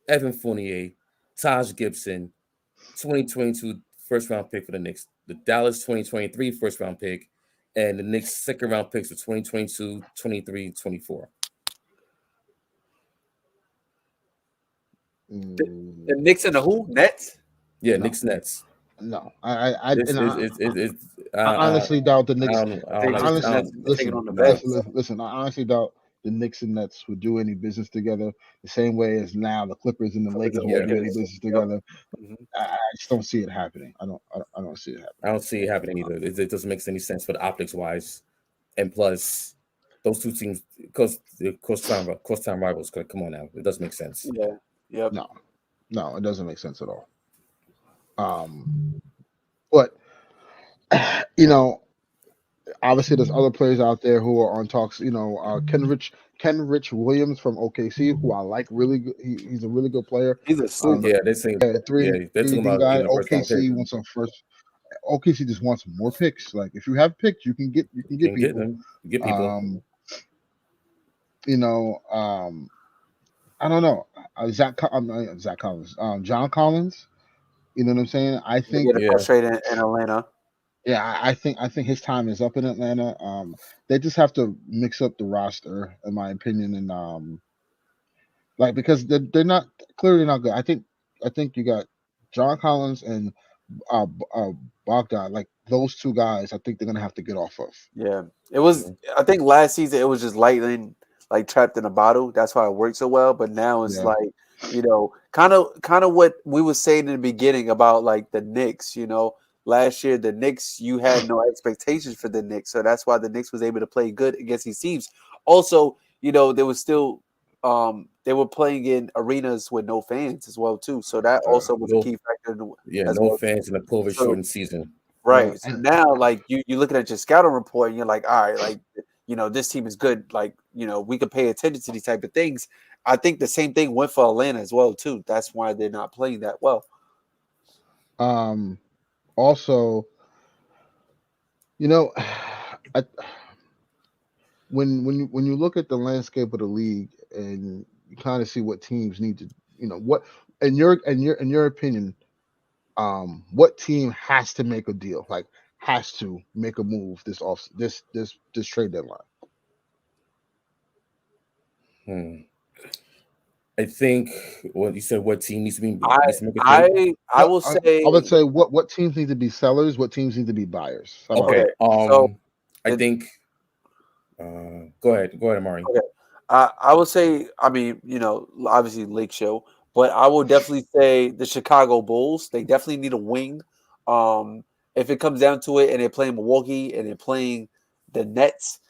Evan Fournier, Taj Gibson, 2022 first round pick for the Knicks, the Dallas 2023 first round pick, and the Knicks second round picks for 2022, 23, 24. The Knicks and the who? Nets? Yeah, No. Knicks Nets. No, I honestly honestly doubt the Knicks. I don't like. Honestly, I don't- taking on the no. bets. listen. I honestly doubt the Knicks and Nets would do any business together the same way as now the Clippers and the Lakers and won't do any Lakers. business Yep. together. Mhm. I just don't see it happening. I don't see it happening. I don't see it happening either. It doesn't make any sense for the optics wise, and plus, those two teams, because they're cross-time rivals. Come on now, it doesn't make sense. Yeah. Yep. No, it doesn't make sense at all. But obviously there's other players out there who are on talks. Kenrich Williams from OKC, who I like really good. He's a really good player. He's a sleeper. Yeah, they're saying. Yeah, They're talking about guy. getting a first round pick. OKC wants some first. OKC just wants more picks. Like if you have picks, you can get You can people. get them. Get people. I don't know. Zach Collins. John Collins. You know what I'm saying? I think. Get frustrated in Atlanta. Yeah, I think his time is up in Atlanta. They just have to mix up the roster, in my opinion, and because they're not clearly not good. I think you got John Collins and Bogdan, like those two guys. I think they're gonna have to get off of. Yeah, it was. I think last season it was just lightning, like trapped in a bottle. That's why it worked so well. But now it's like kind of what we were saying in the beginning about like the Knicks. Last year the Knicks, you had no expectations for the Knicks, so that's why the Knicks was able to play good against these teams. Also, there was still they were playing in arenas with no fans as well too, so that also was a key factor. Fans in a COVID shortened season. Right. So now, like you're looking at your scouting report, and you're like, all right, like this team is good. Like we could pay attention to these type of things. I think the same thing went for Atlanta as well too. That's why they're not playing that well. Also, when you look at the landscape of the league and you kind of see what teams need to, what in your opinion, what team has to make a deal, like has to make a move this trade deadline? I think what you said. What team needs to be? I will say. I would say what teams need to be sellers. What teams need to be buyers. Okay. I think. Go ahead, Amari. Okay. I would say. I mean, obviously Lake Show, but I will definitely say the Chicago Bulls. They definitely need a wing. If it comes down to it, and they're playing Milwaukee and they're playing the Nets.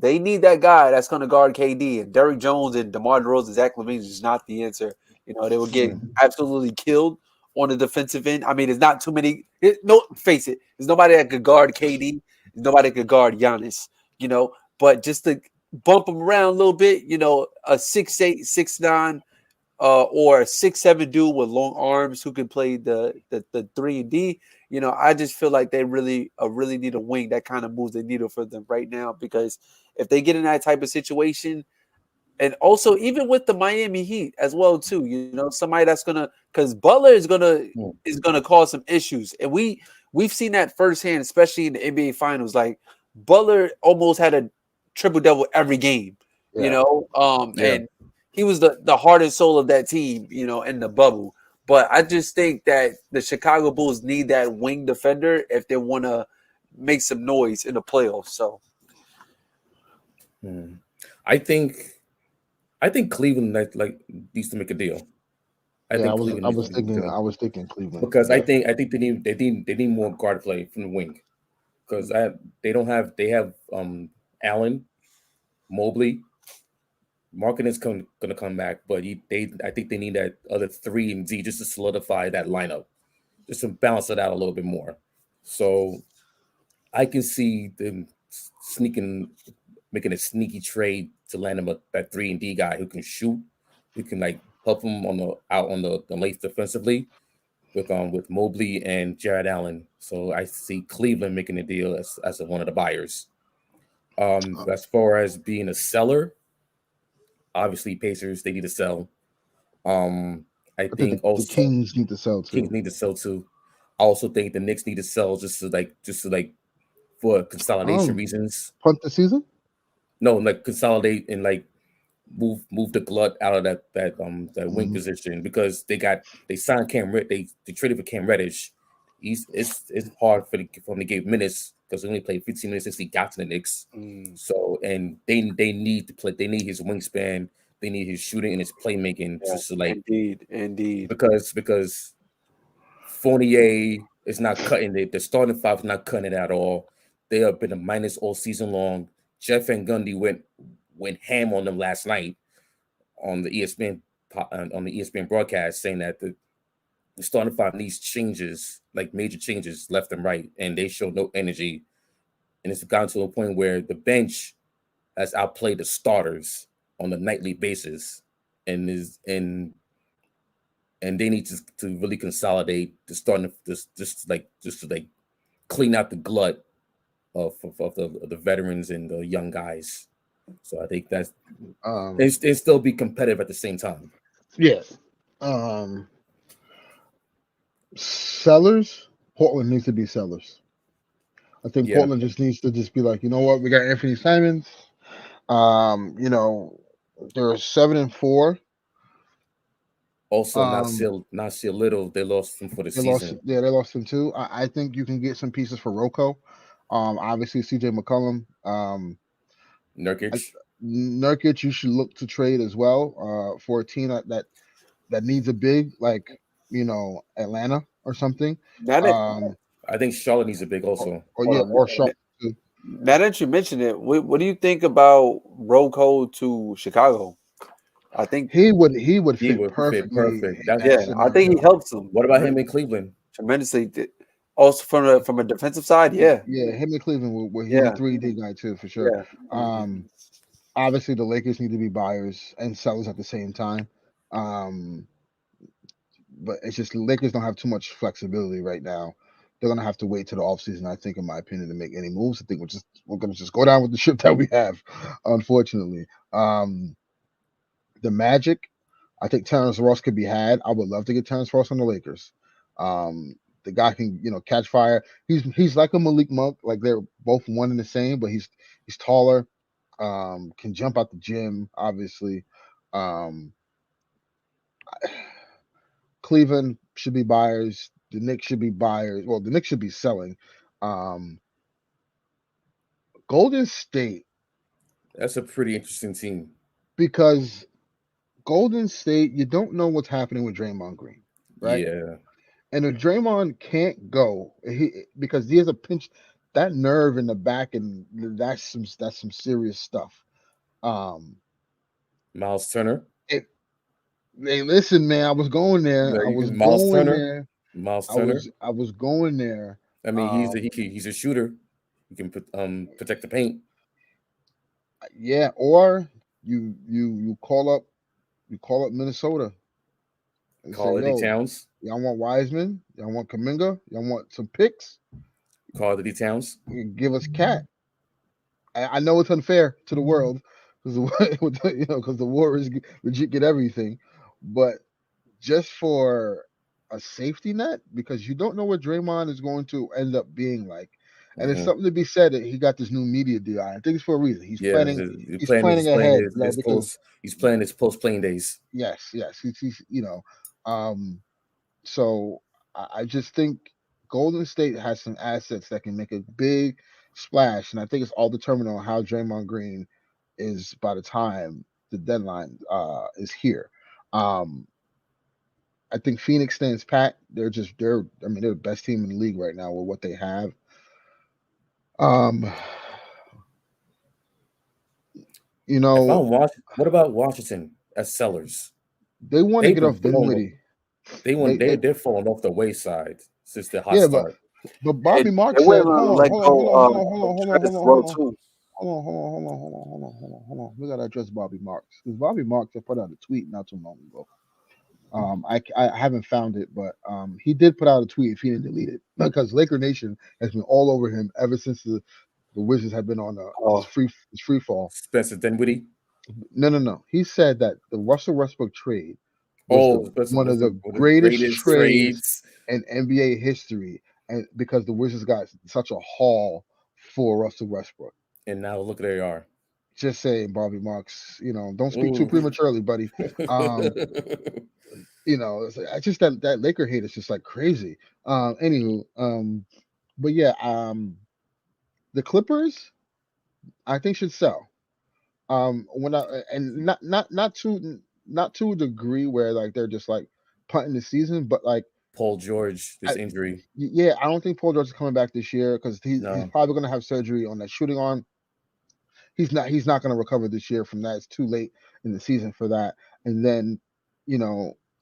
They need that guy that's going to guard KD, and Derrick Jones and DeMar DeRozan, Zach LaVine is not the answer. They will get absolutely killed on the defensive end. I mean, there's not too many. Face it, there's nobody that could guard KD. There's nobody that could guard Giannis. But just to bump them around a little bit, a 6'8", 6'9", or a 6'7" dude with long arms who can play the 3 and D. I just feel like they really need a wing that kind of moves the needle for them right now, because if they get in that type of situation, and also even with the Miami Heat as well too, somebody that's because Butler is gonna cause some issues, and we've seen that firsthand, especially in the NBA Finals. Like Butler almost had a triple double every game, and he was the heart and soul of that team, in the bubble. But I just think that the Chicago Bulls need that wing defender if they want to make some noise in the playoffs. So, I think Cleveland needs to make a deal. I was thinking Cleveland, because I think they need more guard play from the wing, because they have Allen, Mobley. Markin is going to come back, but I think they need that other 3 and D just to solidify that lineup. just to balance it out a little bit more. So I can see them making a sneaky trade to land him that 3-and-D guy who can shoot, who can like help him on the late defensively with Mobley and Jared Allen. So I see Cleveland making a deal as one of the buyers. As far as being a seller, obviously Pacers, they need to sell. I I think think the also Kings need to sell Kings too. need to sell too. I also think the Knicks need to sell just to for consolidation Um, reasons. punt the season. No, like consolidate and like move the glut out of that wing Mhm. position because they signed they traded for Cam Reddish. It's hard for him to get minutes because he only played 15 minutes since he got to the Knicks. Mm. So and they need to play. They need his wingspan. They need his shooting and his playmaking Yeah, just to like indeed. because Fournier is not cutting it. The starting five is not cutting it at all. They have been a minus all season long. Jeff Van Gundy went ham on them last night on the ESPN broadcast, saying that the starting five needs changes, like major changes, left and right, and they show no energy. And it's gotten to a point where the bench has outplayed the starters on a nightly basis, and they need to really consolidate the starting just to like clean out the glut of the veterans and the young guys. So I think that's Um, and still be competitive at the same time. yeah. Um, sellers. Portland needs to be sellers. I think Yeah. Portland just needs to just be like, you know what, we got Anthony Simons. You know, they're 7-4. Also, Um, not see little. They lost him for the they lost. season. Yeah, they lost him too. I think you can get some pieces for Rocco. Obviously CJ McCollum. I, Nurkic. Nurkic, you should look to trade as well. For a team that needs a big like Atlanta or something. Now that Um, I think Charlotte needs a big or, also. or hold yeah, on, or Charlotte too. now that you mention it, what do you think about Rocco to Chicago? I think He would He fit would fit perfectly perfect. in That's that yeah, I think he scenario. helps them what about him in Cleveland? tremendously. Also from a defensive side, yeah, Yeah, him in Cleveland, where he's a yeah, 3D guy too for sure. yeah. Um, Obviously the Lakers need to be buyers and sellers at the same time. Um, but it's just the Lakers don't have too much flexibility right now. They're gonna have to wait till the offseason, I think, in my opinion, to make any moves. I think we're gonna just go down with the ship that we have, unfortunately. The Magic, I think Terrence Ross could be had. I would love to get Terrence Ross on the Lakers. The guy can, catch fire. He's like a Malik Monk, like they're both one and the same, but he's taller, can jump out the gym, obviously. Um, Cleveland should be buyers. The Knicks should be buyers. Well, the Knicks should be selling. Um, Golden State, That's a pretty interesting team. because Golden State, you don't know what's happening with Draymond Green, right? Yeah. And if Draymond can't go, because he has a pinch, that nerve in the back, and that's some serious stuff. Um, Miles Turner. it, hey, listen, man, I was going there. No, I was Miles going Turner. there. Miles I Turner. was I was going there. I mean, Um, he's a shooter. He can protect the paint. yeah, or you call up Minnesota and say, Carl D. yo, Towns. y'all want Wiseman? Y'all want Kaminga? Y'all want some picks? Carl D. Towns. Give us Cat. I know it's unfair to the world because because the Warriors legit get everything, but just for a safety net, because you don't know what Draymond is going to end up being like, and it's Mm-hmm. something to be said that he got this new media deal. I think it's for a reason. He's Yeah, planning. He's planning ahead, because he's playing his post playing days. yes, he's. So I just think Golden State has some assets that can make a big splash, and I think it's all determined on how Draymond Green is by the time the deadline is here. Um, I think Phoenix stands pat. They're the best team in the league right now with what they have. Um, you If know, I'm watching, what about Washington as sellers? they want to They've get been off falling. Dinwiddie. They want They they're falling off the wayside. since the hot Yeah, but start. but Bobby And Marks they wouldn't said, hold on, let hold on, hold go on, hold on, hold on, hold on, hold Ernest on, well hold on. too. Hold on. We gotta address Bobby Marks because Bobby Marks had put out a tweet not too long ago. I haven't found it, but he did put out a tweet if he didn't delete it because Laker Nation has been all over him ever since the Wizards have been on Oh, his free fall. Spencer Dinwiddie. No. He said that the Russell Westbrook trade was Oh, the Spencer one was of the one of the greatest greatest trades trades. in NBA history, and because the Wizards got such a haul for Russell Westbrook. And now look, there you are. Just saying, Bobby Marks, don't speak too Ooh. prematurely, buddy. I just that Laker hate is just like crazy. Anywho, but yeah, the Clippers, I think should sell. When I and not to a degree where like they're just like punting the season, but like Paul George, this I, injury. yeah, I don't think Paul George is coming back this year because he's No. probably going to have surgery on that shooting arm. He's not going to recover this year from that. It's too late in the season for that. And then,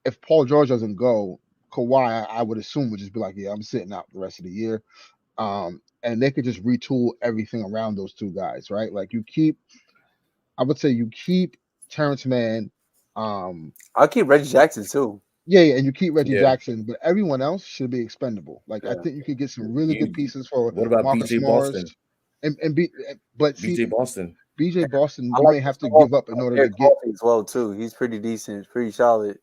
if Paul George doesn't go, Kawhi, I would assume would just be like, yeah, I'm sitting out the rest of the year. And they could just retool everything around those two guys, right? Like I would say you keep Terrence Mann. I'll keep Reggie Jackson too. Yeah, and you keep Reggie Yeah. Jackson, but everyone else should be expendable. Like I Yeah. think you could get some really good pieces for What about Marcus BJ Morris, Boston? but see, BJ Boston. BJ Boston, I you like may the have to Storm, give up in order to Eric get. Coffey as well too. He's pretty decent, pretty solid.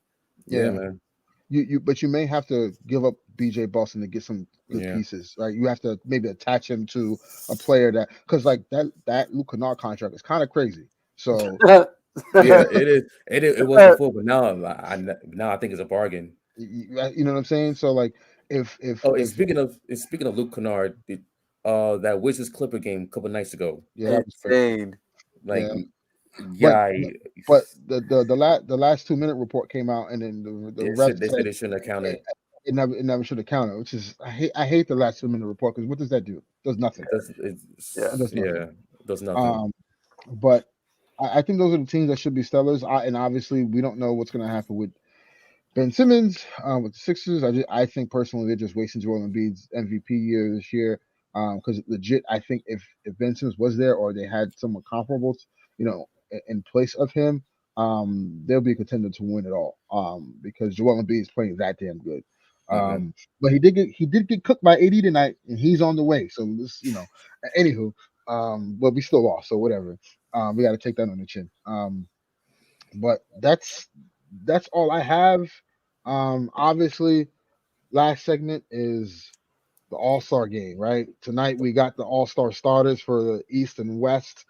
Yeah, Yeah, man. but you may have to give up BJ Boston to get some good Yeah. pieces, right? You have to maybe attach him to a player because like that Luke Kennard contract is kind of crazy. So Yeah, it is. It was before, but now I think it's a bargain. you know what I'm saying? So like Oh, and if speaking of Luke Kennard, that Wizards Clipper game a couple nights ago, yeah, that was Insane. like yeah. But guy, but the last 2 minute report came out, and then the ref they said said they shouldn't have counted. it never should have counted. Which is I hate the last 2 minute report because what does that do? It does nothing. Yeah. It does nothing. It does nothing. But I think those are the teams that should be stellars. And obviously we don't know what's going to happen with Ben Simmons with the Sixers. I think personally they're just wasting Joel Embiid's MVP year this year. Because legit, I think if Ben Simmons was there or they had someone comparable, in place of him, they'll be a contender to win it all. Because Joel Embiid is playing that damn good. Hmm. But he did get cooked by AD tonight, and he's on the way. So this, anywho, but we still lost, so whatever. We got to take that on the chin. But that's all I have. Obviously, last segment is the All-Star game, right? Tonight we got the All-Star starters for the East and West.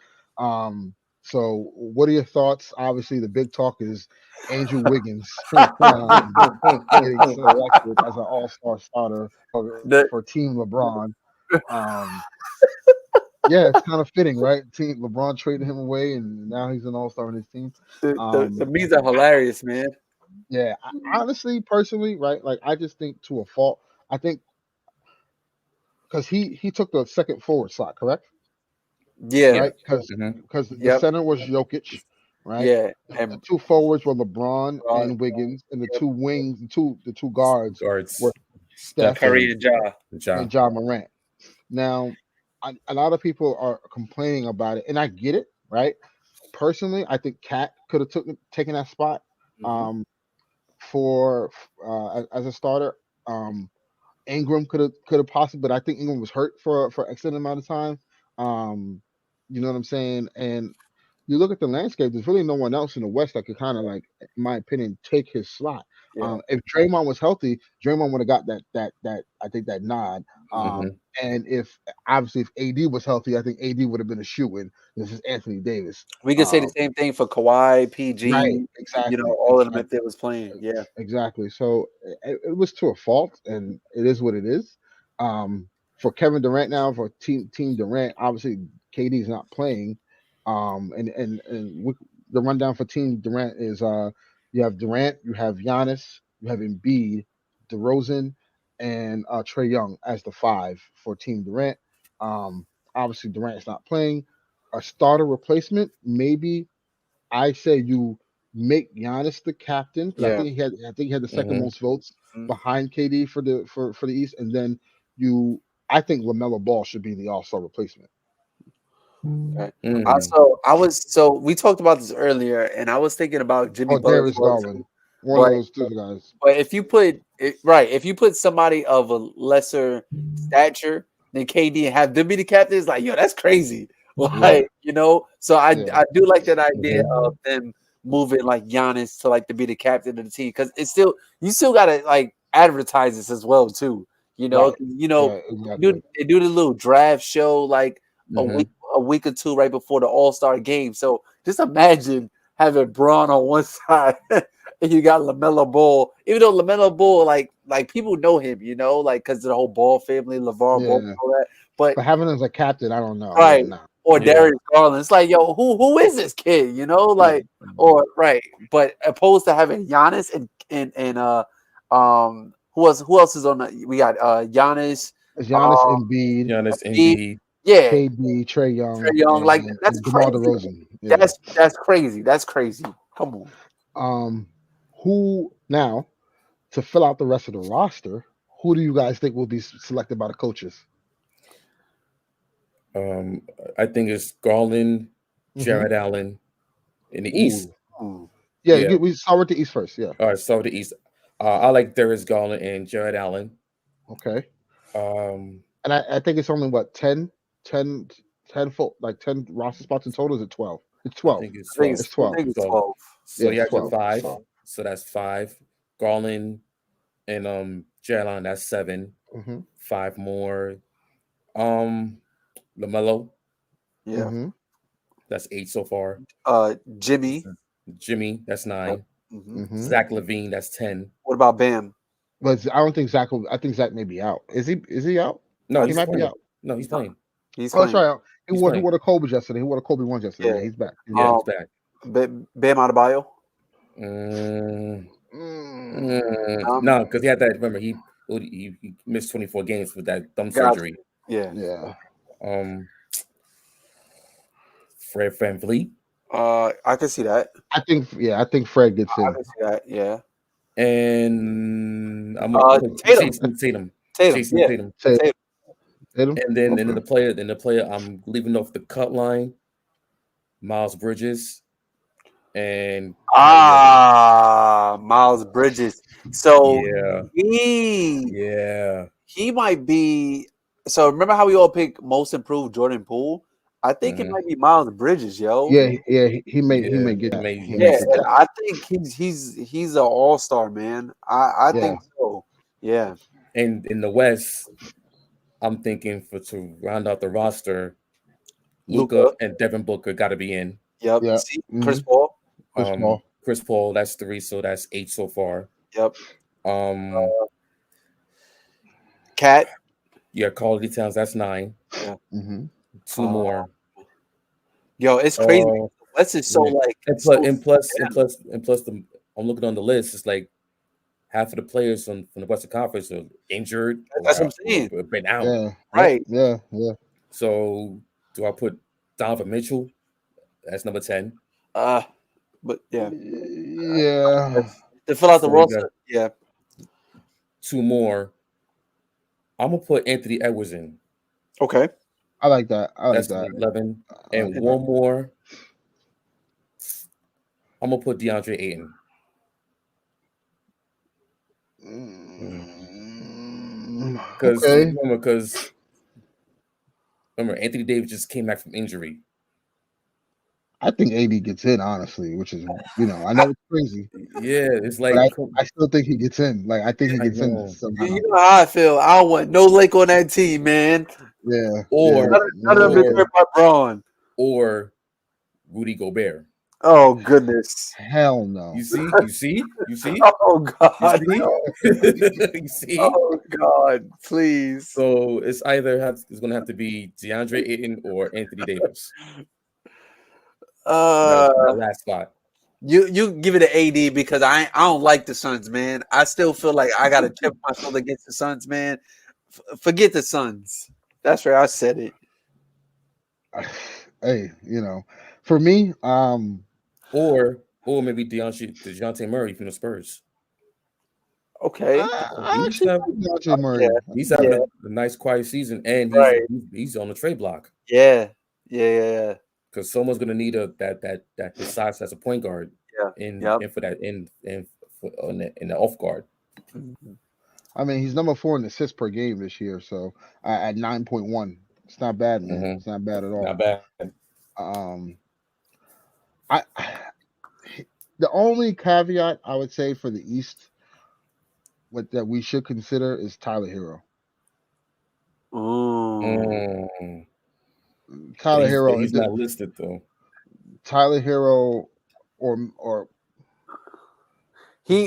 So what are your thoughts? Obviously, the big talk is Andrew Wiggins getting selected as an All-Star starter The, for Team LeBron. Um, yeah, it's kind of fitting, right? Team LeBron traded him away, and now he's an All-Star on his team. the Um, memes are hilarious, man. yeah, honestly, personally, right? Like I just think to a fault. I think because he took the second forward slot, correct? Yeah. Yeah. Right? Because Hmm. the Yep. center was Jokic, right? Yeah. The And two forwards were LeBron uh, and Wiggins, and the yep. two wings, the two guards were Guards, Steph Steph Curry and and Ja. Ja. and John Morant. Now, a lot of people are complaining about it, and I get it, right? Personally, I think Cat could have taken that spot Hmm. um, for as a starter. Um, Ingram could have possibly, but I think Ingram was hurt for extended amount of time. Um, you know what I'm saying? And you look at the landscape. There's really no one else in the West that could kind of like, in my opinion, take his slot. Yeah. If Draymond was healthy, Draymond would have got that I think that nod. Hmm. And if obviously if AD was healthy, I think AD would have been a shoe-in. This is Anthony Davis. We could say the same thing for Kawhi, Right, PG, exactly, all of them if they was playing. Yeah. exactly. So it was to a fault, and it is what it is. For Kevin Durant now, for Team Durant, obviously KD's not playing. The rundown for Team Durant is you have Durant, you have Giannis, you have Embiid, DeRozan, and Trey Young as the five for Team Durant. Um, Obviously Durant's not playing. A starter replacement, maybe I say you make Giannis the captain because Yeah. I think he had the second Mhm. most votes Mhm. behind KD for the East, and then I think LaMelo Ball should be the All-Star replacement. Okay. Mm. So we talked about this earlier, and I was thinking about Jimmy Or Butler as Darius well Garland, too. one of But those two guys. but if you put if you put somebody of a lesser stature than KD and have them be the captains, like yo, that's crazy. Yeah, Like so yeah, I do like that idea Mhm. of them moving like Giannis to like to be the captain of the team because it's still you still gotta like advertise this as well too. right. Yeah, exactly. They do the little draft show like a week Mhm. a week or two right before the All-Star game. So just imagine having Braun on one side and you got LaMelo Ball. Even though LaMelo Ball, like people know him, like because of the whole Ball family, LeVar Ball, Yeah, all that. But but having him as a captain, I don't know. Yeah, right, nah. or Yeah, Yeah. Darius Garland, it's like yo, who is this kid? yeah. Like or right. But opposed to having Giannis and who else is on the? We got Giannis, It's uh, Giannis, Embiid, Giannis, Embiid, Embiid. yeah, KD, Trey Trey Young, Young. Like and that's DeMar crazy. DeRozan. Yeah. That's crazy. That's crazy. Come on. Um, who now to fill out the rest of the roster? Who do you guys think will be selected by the coaches? Um, I think it's Garland, Mm-hmm. Jared Allen in the East. Ooh, Ooh. yeah. Yeah. We start with the East first. Yeah. All right. So the East. I like Darius Garland and Jared Allen. Okay. Um, And I think it's only what 10, 10 like 10 roster spots in total. Is it 12? It's I 12. think it's I think 12. It's it's I 12. think it's 12. 12. So Yeah, you it's have your 12. 5. So that's 5. Garland and Jared Allen, that's 7. Mm-hmm. 5 more. Um, LaMelo, Yeah. Mm-hmm. that's 8 so far. Jimmy. Jimmy, that's 9. hmm Mm-hmm. Zach Levine, that's 10. What about Bam? But I don't think Zach. I think Zach may be out. Is he? Is he out? No, I He he's might be playing. out. No, he's playing. He's Oh, that's playing. right. He's He playing. wore the Kobe yesterday. He wore the Kobe ones yesterday. Yeah, Yeah. he's back. He's Yeah, back. he's back. Bam Adebayo. Mm, Mm, no, because he had that. Remember, he missed 24 games with that thumb Got surgery. Yeah. yeah. Um, Fred VanVleet I can see that. I think Fred gets I in. can see that. Yeah. and I'm gonna put Tatum. Tatum. Tatum. Jason Yeah. Tatum. Say Tatum. him. And then Okay. the player I'm leaving off the cut line, Miles Bridges and Kyrie Irving. Miles Bridges. So Yeah, he yeah. he might be. So remember how we all picked most improved Jordan Poole? I think it Mhm. might be Miles Bridges, yo. Yeah, yeah. He may Yeah, get he that. may He he may may Yeah, get get and that. that. I think he's an all-star, man. I Yeah. think so. Yeah. And in the West, I'm thinking for to round out the roster, Luca Luca. and Devin Booker got to be in. Yep. Yeah. See, Mm-hmm. Chris Paul. Chris Paul. Chris Paul, that's 3, so that's 8 so far. Yep. Um, Cat. yeah, Carly Towns, that's 9. Yeah. Mm-hmm. 2 Uh, more. yo, it's crazy. The West is so Yeah, like and plus, so. I'm looking on the list. It's like half of the players from the Western Conference are injured That's what or I'm saying. been out. Yeah. Yep. Right. Yeah. Yeah. So do I put Donovan Mitchell? That's number 10. But yeah, Yeah. to fill out the So you got roster. Yeah. 2 more. I'm gonna put Anthony Edwards in. Okay. I like that. I like That's that. number 11. I like And that. one more. I'm gonna put DeAndre Ayton. Because Okay. remember Anthony Davis just came back from injury. I think AD gets in, honestly, which is I know it's crazy, Yeah, it's but like I still think he gets in. Like I think he I gets in know. somehow. You know how I feel. I don't want no Lake on that team, man. Yeah. Or None of them is hurt by Braun. or Rudy Gobert. Oh goodness. Hell no. You see? Oh God. You No. you see? Oh God. Please. So it's gonna have to be DeAndre Ayton or Anthony Davis. That last spot. You give it an AD because I don't like the Suns, man. I still feel like I gotta tip myself against the Suns, man. Forget the Suns. That's right. I said it. Hey, for me, Or or maybe DeJounte Murray from the Spurs. Okay. I He's actually have, like DeJounte Yeah. Murray. he's Yeah. having a nice quiet season, and Right. he's on the trade block Yeah. Yeah. because someone's gonna need that his size as a point guard Yeah. in Yep. and for that in the off guard. Mhm. I mean, he's number 4 in assists per game this year, so at 9.1, it's not bad, man. Mm-hmm. It's not bad at all. Not bad. Um, I the only caveat I would say for the East, that we should consider is Tyler Hero. Ooh. Mm. But Tyler Hero, he's not listed though. Tyler Hero, or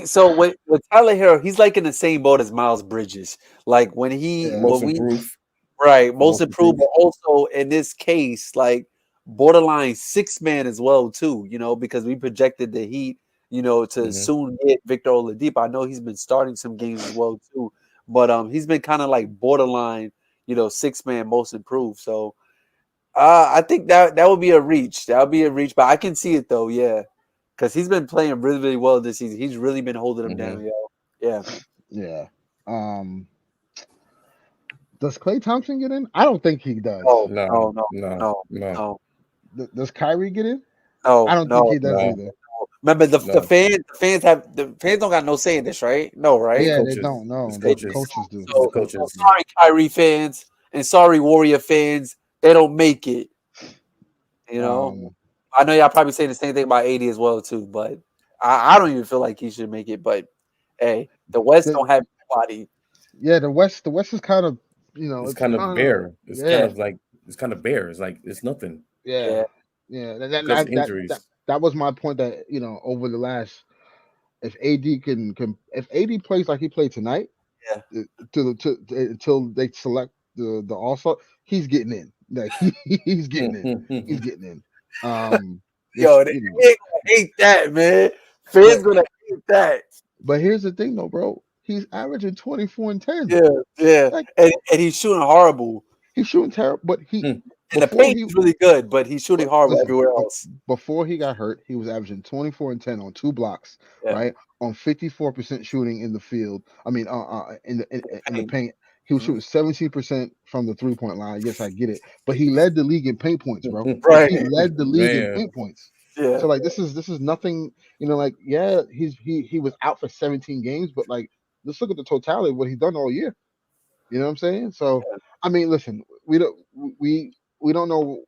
So with Tyler Hero, he's like in the same boat as Miles Bridges. Like when Most we improved. right, most Most improved, improved. but also in this case, like borderline 6-man as well too. Because we projected the Heat, to soon get Victor Oladipo. I know he's been starting some games as well too, but he's been kind of like borderline, 6-man most improved. So I think that would be a reach. That would be a reach, but I can see it though, yeah, because he's been playing really, really well this season. He's really been holding them down, yo. Yeah. yeah. Does Klay Thompson get in? I don't think he does. No. Does Kyrie get in? No, I don't think he does either. Remember the fans don't got no say in this, right? No, right? Yeah, coaches. they don't know. It's The coaches. coaches do. The coaches. So sorry, Kyrie fans, and sorry, Warrior fans. They don't make it. I know y'all probably saying the same thing about 80 as well too, but I don't even feel like he should make it. But hey, the West don't have anybody. Yeah, the West is kind of It's kind of bare. It's kind of like it's kind of bare. It's like it's nothing. Yeah. Because injuries. That was my point. That over the last, if AD can if AD plays like he played tonight, until they select the All-Star, he's getting in. Like he's getting in. He's getting in. Yo, they gonna hate that, man. Fans gonna hate that. But here's the thing, though, bro. He's averaging 24 and 10. Yeah. Like, and he's shooting horrible. He's shooting terrible, but and the paint is really good, but he's shooting horrible everywhere else. Before he got hurt, he was averaging 24 and 10 on 2 blocks, right? On 54% shooting in the field. I mean, in the paint. He was shooting 17% from the 3-point line. Yes, I get it, but he led the league in paint points, bro. Right. He led the league in paint points. Yeah. So like this is nothing. Like he was out for 17 games, but like let's look at the totality of what he's done all year. You know what I'm saying? So I mean, listen, we don't know.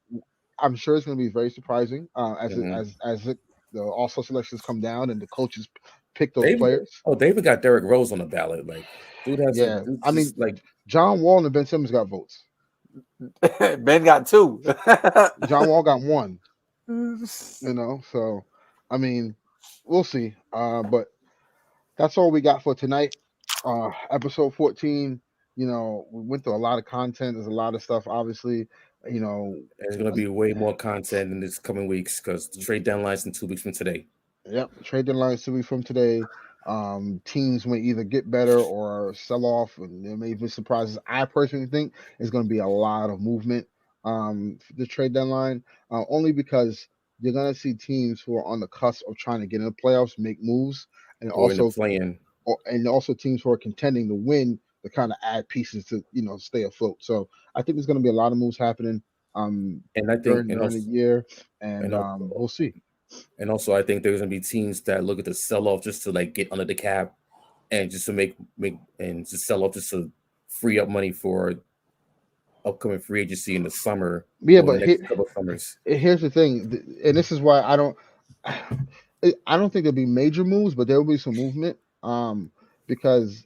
I'm sure it's going to be very surprising as the All-Star selections come down and the coaches pick those players. Oh, David got Derrick Rose on the ballot. Like, dude has. Yeah, I mean, like John Wall and Ben Simmons got votes. Ben got 2. John Wall got 1. So I mean, we'll see. But that's all we got for tonight. Episode 14. We went through a lot of content. There's a lot of stuff, obviously. There's going to be way more content in this coming weeks because the trade deadline's in 2 weeks from today. Yep, trade deadline 2 weeks from today. Teams may either get better or sell off, and there may be surprises. I personally think there's going to be a lot of movement for the trade deadline, only because you're going to see teams who are on the cusp of trying to get in the playoffs make moves, and also teams who are contending to win to kind of add pieces to stay afloat. So I think there's going to be a lot of moves happening and I think during the year, and we'll see. And also, I think there's going to be teams that look at the sell off just to like get under the cap, and just to make and just sell off just to free up money for upcoming free agency in the summer. Yeah, but couple of summers. Here's the thing, and this is why I don't think there'll be major moves, but there will be some movement. Because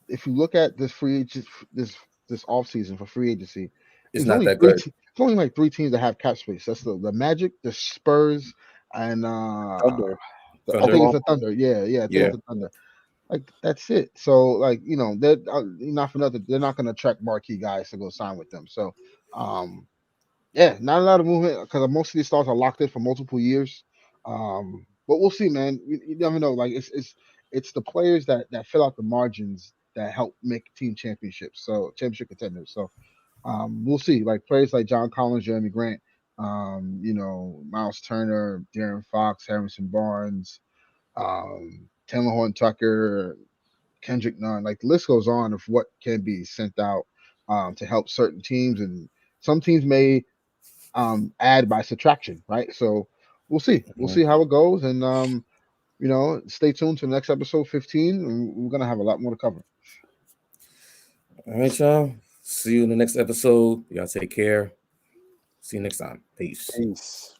if you look at this this off season for free agency, it's not that good. It's only like 3 teams that have cap space. That's the Magic, the Spurs, and Thunder. I think it's the Thunder. Yeah, I think it's the Thunder. Like that's it. So like they're not for nothing. They're not going to attract marquee guys to go sign with them. So not a lot of movement because most of these stars are locked in for multiple years. But we'll see, man. You never know. Like it's the players that fill out the margins that help make team championships. So championship contenders. So we'll see. Like players like John Collins, Jeremy Grant, Miles Turner, Darren Fox, Harrison Barnes, Taylor Horn Tucker, Kendrick Nunn. Like the list goes on of what can be sent out to help certain teams, and some teams may add by subtraction, right? So we'll see. We'll see how it goes, and stay tuned to the next episode 15. And we're gonna have a lot more to cover. All right, y'all. See you in the next episode. Y'all take care. See you next time. Peace. Peace.